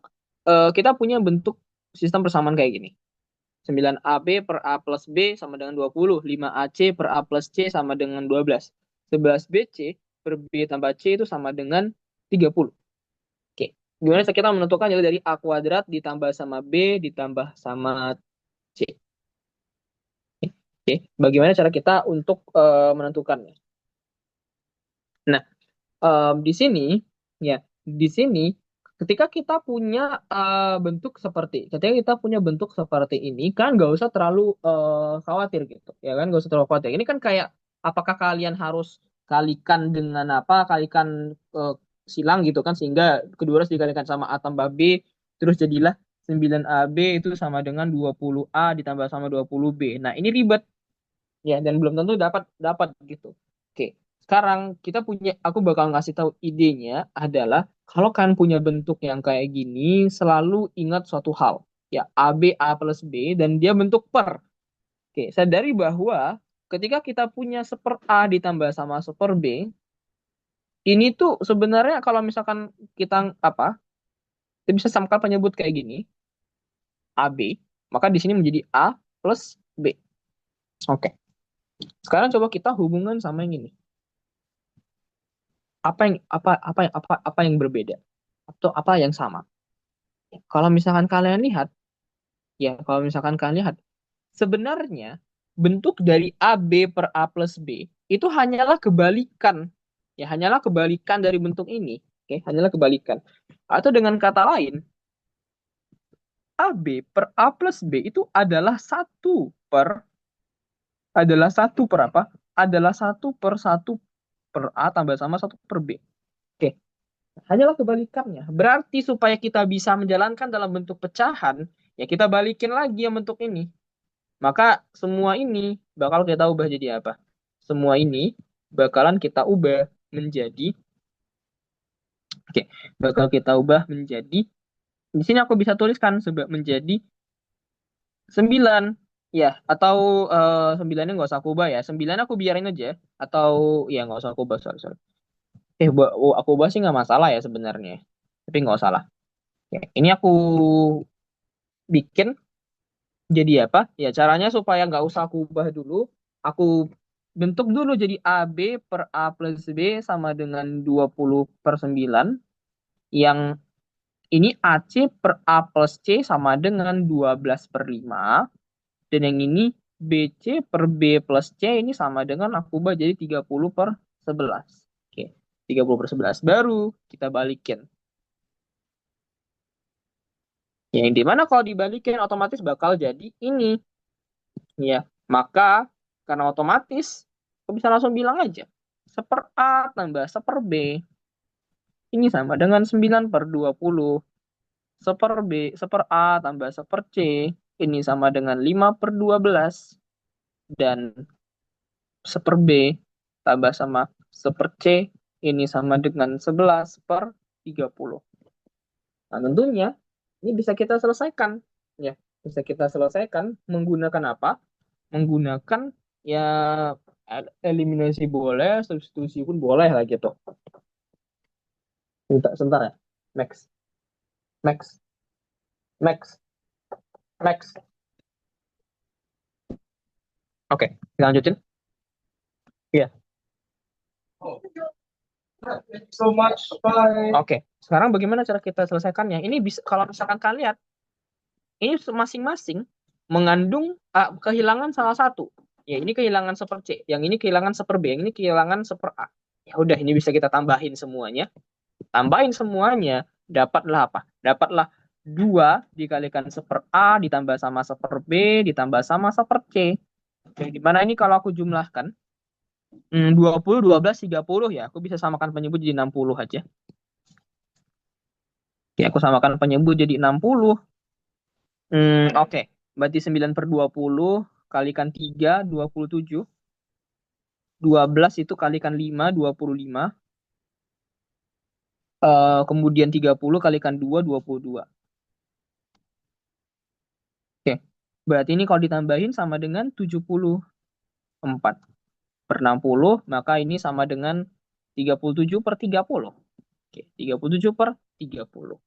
kita punya bentuk sistem persamaan kayak gini. 9AB per A plus B sama dengan 20. 5AC per A plus C sama dengan 12. 11BC per B tambah C itu sama dengan 30. Oke. Gimana kita menentukan nilai dari A kuadrat ditambah sama B ditambah sama C? Oke. Bagaimana cara kita untuk menentukannya? Nah, di sini ya di sini ketika kita punya bentuk seperti ini kan nggak usah terlalu khawatir gitu ya kan nggak usah terlalu khawatir ini kan kayak apakah kalian harus kalikan dengan apa kalikan eh, silang gitu kan sehingga kedua harus dikalikan sama A tambah B terus jadilah 9AB itu sama dengan 20A ditambah sama 20B. Nah, ini ribet ya dan belum tentu dapat dapat gitu. Oke, sekarang aku bakal ngasih tahu idenya adalah kalau kalian punya bentuk yang kayak gini selalu ingat suatu hal ya AB A plus B dan dia bentuk per. Oke, sadari bahwa ketika kita punya seper A ditambah sama seper B ini tuh sebenarnya kalau misalkan kita kita bisa samakan penyebut kayak gini AB maka di sini menjadi A plus B. Oke, sekarang coba kita hubungan sama yang ini. Apa yang berbeda atau apa yang sama. Kalau misalkan kalian lihat, kalau misalkan kalian lihat, sebenarnya bentuk dari AB per A plus B itu hanyalah kebalikan, hanyalah kebalikan dari bentuk ini, hanyalah kebalikan. Atau dengan kata lain, AB per A plus B itu adalah satu per apa? Adalah satu per A tambah sama satu per B. Oke, hanyalah kebalikannya. Berarti supaya kita bisa menjalankan dalam bentuk pecahan, ya kita balikin lagi yang bentuk ini. Maka semua ini bakal kita ubah jadi apa? Semua ini bakalan kita ubah menjadi, oke, bakal kita ubah menjadi, di sini aku bisa tuliskan menjadi 9. Ya, atau 9-nya nggak usah aku ubah ya. 9 aku biarin aja. Atau, ya nggak usah aku ubah, sorry, sorry. Aku ubah sih nggak masalah ya sebenarnya. Tapi nggak usah lah. Oke, ini aku bikin jadi apa? Ya caranya supaya nggak usah aku ubah dulu, aku bentuk dulu jadi AB per A plus B sama dengan 20/9. Yang ini AC per A plus C sama dengan 12/5. Dan yang ini BC per B plus C ini sama dengan aku ubah jadi 30/11. Oke. 30/11. Baru kita balikin. Yang dimana kalau dibalikin otomatis bakal jadi ini. Ya, maka karena otomatis aku bisa langsung bilang aja. 1/A tambah 1/B. Ini sama dengan 9/20. 1/B, 1/A tambah 1/C. Ini sama dengan 5/12. Dan 1/B tambah sama 1/C. Ini sama dengan 11/30. Nah, tentunya ini bisa kita selesaikan. Ya, bisa kita selesaikan menggunakan apa? Menggunakan ya eliminasi boleh, substitusi pun boleh lah gitu. Sebentar ya. Max. Max. Max. Max. Oke, kita lanjutin. Iya. So much. Bye. Oke, sekarang bagaimana cara kita selesaikannya? Ini bisa kalau misalkan kalian lihat, ini masing-masing mengandung kehilangan salah satu. Ya, ini kehilangan 1/C, yang ini kehilangan 1/B, yang ini kehilangan 1/A. Ya udah, ini bisa kita tambahin semuanya. Tambahin semuanya, dapatlah apa? Dapatlah 2 dikalikan 1/A ditambah sama 1/B ditambah sama 1/C. Oke, di mana ini kalau aku jumlahkan 20, 12, 30 ya. Aku bisa samakan penyebut jadi 60 aja. Oke, aku samakan penyebut jadi 60. Oke. Berarti 9/20 kalikan 3, 27. 12 itu kalikan 5, 25. Kemudian 30 kalikan 2, 22. Oke. Berarti ini kalau ditambahin sama dengan 74/60. Maka ini sama dengan 37/30. Oke, 37/30.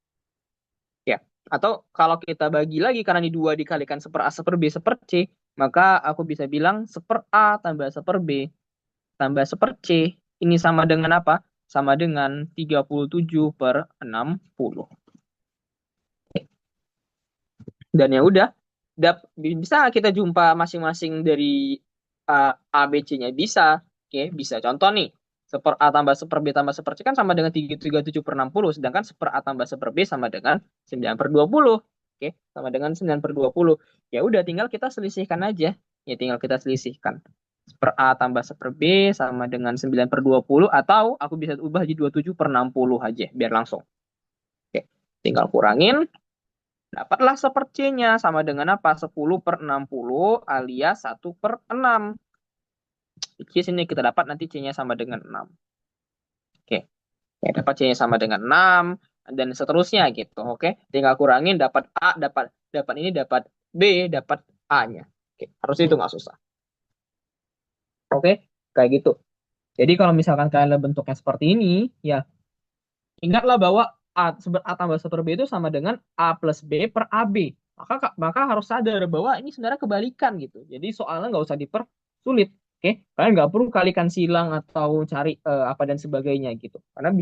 Ya. Atau kalau kita bagi lagi karena ini 2 dikalikan 1/A, 1/B, 1/C, maka aku bisa bilang 1/A tambah 1/B tambah 1/C ini sama dengan apa? Sama dengan 37/60. Dan ya udah, bisa kita jumpa masing-masing dari A, B, C-nya bisa. Oke, bisa. Contoh nih, 1/A tambah 1/B tambah 1/C kan sama dengan 37/60, sedangkan 1/A tambah 1/B sama dengan 9/20. Oke, sama dengan 9/20. Ya udah, tinggal kita selisihkan aja. Ya tinggal kita selisihkan. 1/A tambah 1/B sama dengan 9/20, atau aku bisa ubah jadi 27/60 aja biar langsung. Oke, tinggal kurangin. Dapatlah 1/C-nya sama dengan apa? 10/60 alias 1/6. Di sini kita dapat nanti C-nya sama dengan 6. Oke. Ya, dapat C-nya sama dengan 6 dan seterusnya gitu. Oke. Tinggal kurangin, dapat A, dapat ini, dapat B, dapat A-nya. Oke, harusnya itu nggak susah. Oke, kayak gitu. Jadi kalau misalkan kalian bentuknya seperti ini, ya ingatlah bahwa A tambah 1/B itu sama dengan A plus B per AB. Maka harus sadar bahwa ini sebenarnya kebalikan gitu. Jadi soalnya nggak usah dipersulit. Oke, kalian nggak perlu kalikan silang atau cari apa dan sebagainya gitu. Karena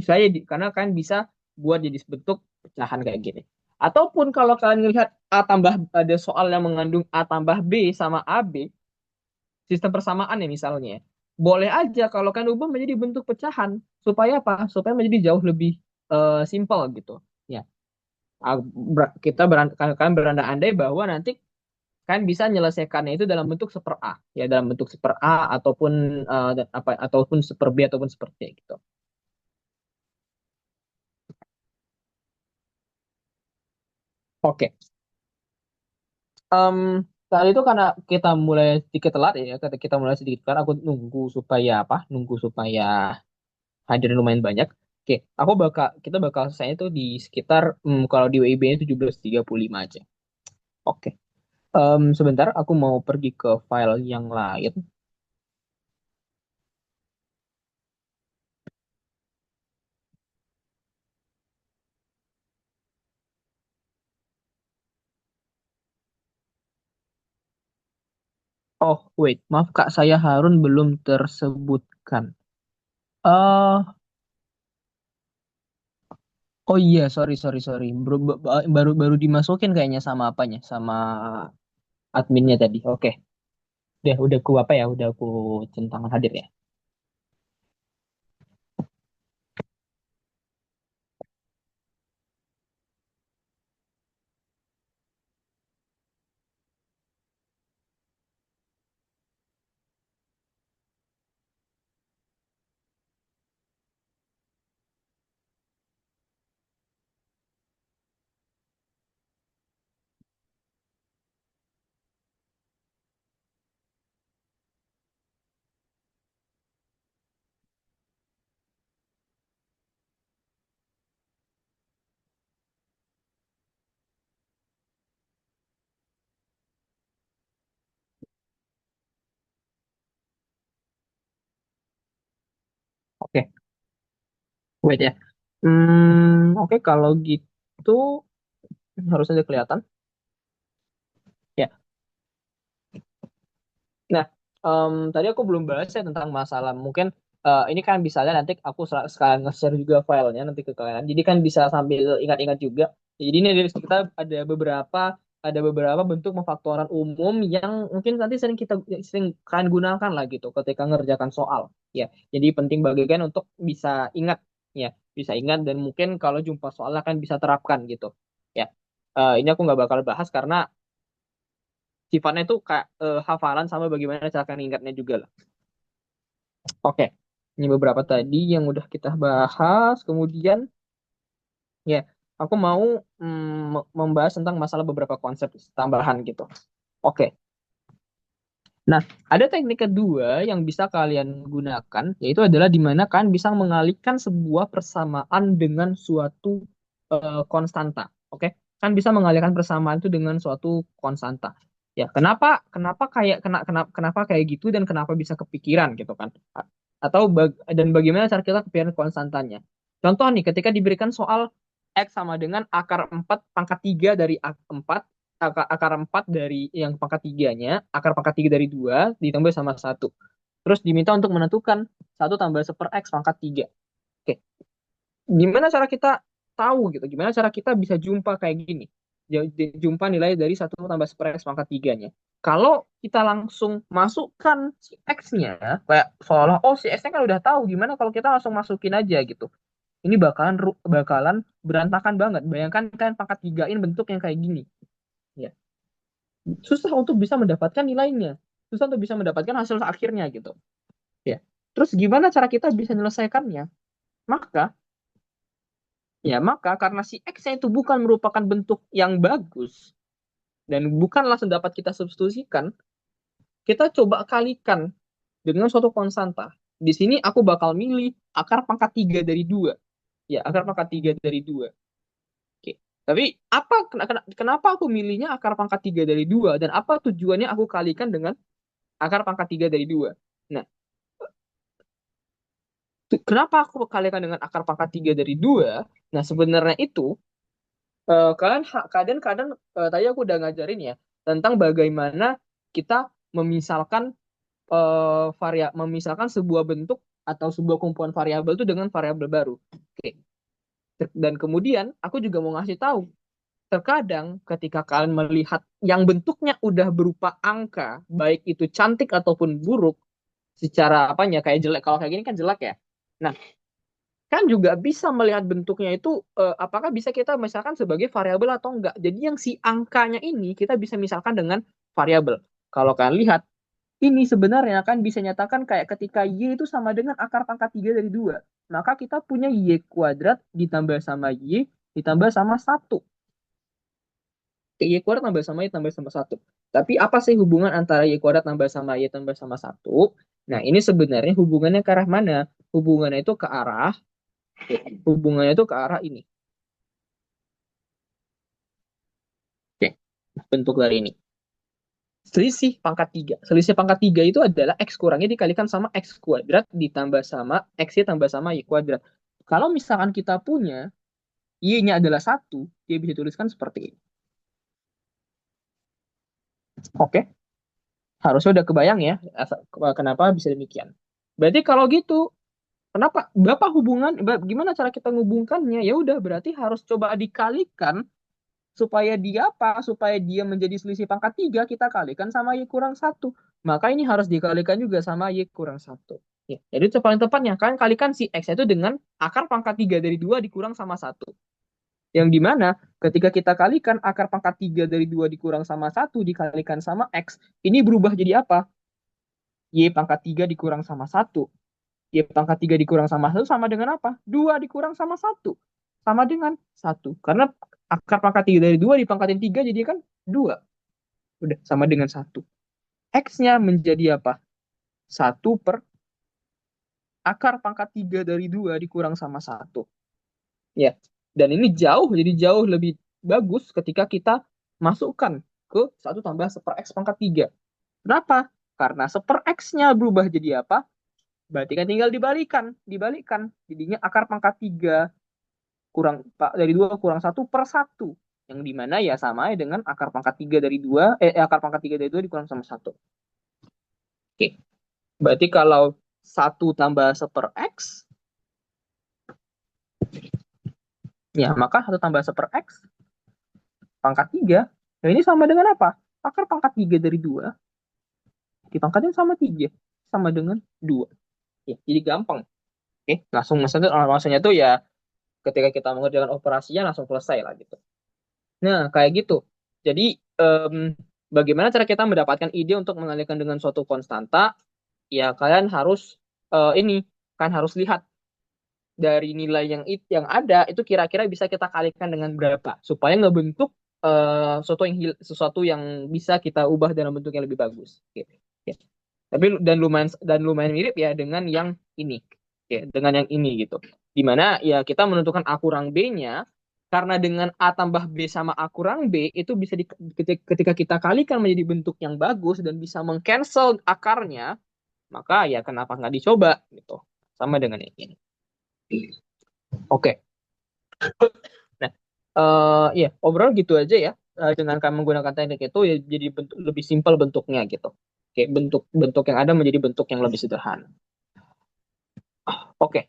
kalian bisa buat jadi bentuk pecahan kayak gini. Ataupun kalau kalian melihat ada soal yang mengandung A tambah B sama AB, sistem persamaan ya misalnya. Boleh aja kalau kalian ubah menjadi bentuk pecahan supaya apa? Supaya menjadi jauh lebih simpel gitu. Ya, kalian berandai-andai bahwa nanti kan bisa menyelesaikannya itu dalam bentuk 1/A, ya dalam bentuk 1/A ataupun ataupun 1/B ataupun seperti gitu. Oke. Tadi itu karena kita mulai sedikit telat ya, kita mulai sedikit telat, aku nunggu supaya apa? Nunggu supaya hadirin lumayan banyak. Oke, kita bakal selesai itu di sekitar kalau di WIB-nya 17:35 aja. Oke. Sebentar, aku mau pergi ke file yang lain. Oh, wait, maaf Kak, saya Harun belum tersebutkan. Eh, oh iya, sorry, sorry, sorry. Baru baru dimasukin kayaknya sama apanya, sama adminnya tadi. Oke, udah aku apa ya, udah aku centang hadir ya. Wait ya. Oke, kalau gitu harusnya udah kelihatan. Ya. Nah, tadi aku belum bahas ya tentang masalah. Mungkin ini kan bisa aja nanti aku sekalian nge-share juga filenya nanti ke kalian. Jadi kan bisa sambil ingat-ingat juga. Jadi ini dari kita ada beberapa bentuk pemfaktoran umum yang mungkin nanti sering kalian gunakan lah gitu ketika ngerjakan soal. Ya, jadi penting bagi kalian untuk bisa ingat ya, bisa ingat dan mungkin kalau jumpa soalnya kan bisa terapkan gitu. Ya, ini aku nggak bakal bahas karena sifatnya itu kayak hafalan sama bagaimana cara kalian ingatnya juga lah. Oke, ini beberapa tadi yang udah kita bahas. Kemudian ya, aku mau membahas tentang masalah beberapa konsep tambahan gitu. Oke, nah ada teknik kedua yang bisa kalian gunakan, yaitu adalah di mana kalian bisa mengalihkan sebuah persamaan dengan suatu konstanta. Oke, kan bisa mengalihkan persamaan itu dengan suatu konstanta. Ya, kenapa kayak gitu dan kenapa bisa kepikiran gitu kan? Dan bagaimana cara kita kepikiran konstantanya? Contoh nih, ketika diberikan soal X sama dengan akar 4 pangkat 3 dari 4, akar 4 dari yang pangkat 3-nya, akar pangkat 3 dari 2 ditambah sama 1. Terus diminta untuk menentukan 1 tambah 1/X pangkat 3. Oke, gimana cara kita tahu gitu? Gimana cara kita bisa jumpa kayak gini? Jumpa nilai dari 1 tambah 1/X pangkat 3-nya. Kalau kita langsung masukkan si X-nya, kayak seolah, oh si X-nya kan udah tahu, gimana kalau kita langsung masukin aja gitu. Ini bakalan berantakan banget. Bayangkan kan pangkat 3-in bentuk yang kayak gini. Ya. Susah untuk bisa mendapatkan nilainya. Susah untuk bisa mendapatkan hasil akhirnya gitu. Ya. Terus gimana cara kita bisa menyelesaikannya? Maka maka karena si X-nya itu bukan merupakan bentuk yang bagus dan bukan langsung dapat kita substitusikan, kita coba kalikan dengan suatu konstanta. Di sini aku bakal milih akar pangkat 3 dari 2. Ya, akar pangkat 3 dari 2. Oke. Tapi kenapa aku milihnya akar pangkat 3 dari 2 dan apa tujuannya aku kalikan dengan akar pangkat 3 dari 2? Nah, kenapa aku kalikan dengan akar pangkat 3 dari 2? Nah, sebenarnya itu kadang-kadang tadi aku udah ngajarin ya tentang bagaimana kita memisalkan memisalkan sebuah bentuk atau sebuah kumpulan variabel itu dengan variabel baru. Oke. Dan kemudian aku juga mau ngasih tahu, terkadang ketika kalian melihat yang bentuknya udah berupa angka, baik itu cantik ataupun buruk, secara apanya kayak jelek, kalau kayak gini kan jelek ya. Nah, kan juga bisa melihat bentuknya itu apakah bisa kita misalkan sebagai variabel atau enggak. Jadi yang si angkanya ini kita bisa misalkan dengan variabel. Kalau kalian lihat, ini sebenarnya kan bisa nyatakan kayak ketika Y itu sama dengan akar pangkat 3 dari 2. Maka kita punya Y kuadrat ditambah sama Y ditambah sama 1. Y kuadrat tambah sama Y tambah sama 1. Tapi apa sih hubungan antara Y kuadrat tambah sama Y tambah sama 1? Nah, ini sebenarnya hubungannya ke arah mana? Hubungannya itu ke arah hubungannya itu ke arah ini. Oke, bentuk dari ini. Selisih pangkat 3 itu adalah X kurangnya dikalikan sama X kuadrat ditambah sama X-nya tambah sama Y kuadrat. Kalau misalkan kita punya Y-nya adalah 1, dia bisa tuliskan seperti ini. Oke, harusnya udah kebayang ya kenapa bisa demikian. Berarti kalau gitu, gimana cara kita ngubungkannya? Ya udah, berarti harus coba dikalikan supaya dia menjadi selisih pangkat 3, kita kalikan sama Y kurang 1. Maka ini harus dikalikan juga sama Y kurang 1. Ya, jadi itu paling tepatnya, kalian kalikan si X itu dengan akar pangkat 3 dari 2 dikurang sama 1. Yang dimana ketika kita kalikan akar pangkat 3 dari 2 dikurang sama 1 dikalikan sama X, ini berubah jadi apa? Y pangkat 3 dikurang sama 1. Y pangkat 3 dikurang sama 1 sama dengan apa? 2 dikurang sama 1. Sama dengan 1. Karena akar pangkat 3 dari 2 dipangkatin 3 jadi kan 2. Udah, sama dengan 1. X-nya menjadi apa? 1 per akar pangkat 3 dari 2 dikurang sama 1. Ya, dan ini jadi jauh lebih bagus ketika kita masukkan ke 1 tambah 1/X pangkat 3. Kenapa? Karena 1/X-nya berubah jadi apa? Berarti kan tinggal dibalikkan. Jadinya akar pangkat 3 dari 2 kurang 1/1. Yang dimana ya sama ya dengan akar pangkat 3 dari 2, akar pangkat 3 dari 2 dikurang sama 1. Oke. Berarti kalau 1 tambah 1/x, ya maka 1 tambah 1/x pangkat 3. Nah ini sama dengan apa? Akar pangkat 3 dari 2 dipangkatin sama 3. Sama dengan 2. Ya, jadi gampang. Oke, maksudnya tuh ya ketika kita mengerjakan operasinya langsung selesai lah gitu. Nah, kayak gitu. Jadi, bagaimana cara kita mendapatkan ide untuk mengalihkan dengan suatu konstanta? Ya, kalian harus kan harus lihat dari nilai yang ada itu kira-kira bisa kita kalikan dengan berapa supaya ngebentuk sesuatu yang bisa kita ubah dalam bentuk yang lebih bagus. Gitu. Ya. Tapi lumayan mirip ya dengan yang ini. Ya, dengan yang ini gitu. Dimana ya kita menentukan A kurang B-nya karena dengan A tambah B sama A kurang B itu bisa ketika kita kalikan menjadi bentuk yang bagus dan bisa mengcancel akarnya, maka ya kenapa nggak dicoba gitu. Sama dengan yang ini. Oke. Nah, ya overall gitu aja ya. Dengan kami menggunakan teknik itu ya jadi lebih simpel bentuknya gitu. Oke, bentuk yang ada menjadi bentuk yang lebih sederhana. Oke.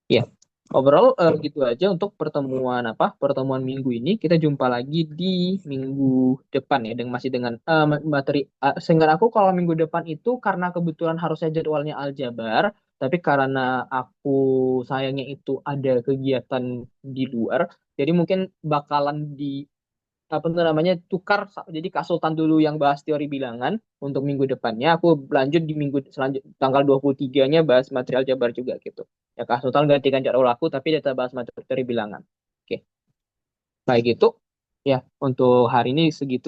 Ya, overall gitu aja untuk pertemuan minggu ini. Kita jumpa lagi di minggu depan ya, dengan masih dengan materi. Sehingga aku kalau minggu depan itu karena kebetulan harusnya jadwalnya aljabar, tapi karena aku sayangnya itu ada kegiatan di luar, jadi mungkin bakalan apa tuh namanya tukar, jadi Kak Sultan dulu yang bahas teori bilangan untuk minggu depannya, aku lanjut di minggu selanjutnya tanggal 23-nya bahas material jabar juga gitu ya. Kak Sultan gantikan jadwal aku tapi kita bahas materi bilangan. Oke, baik gitu ya, untuk hari ini segitu.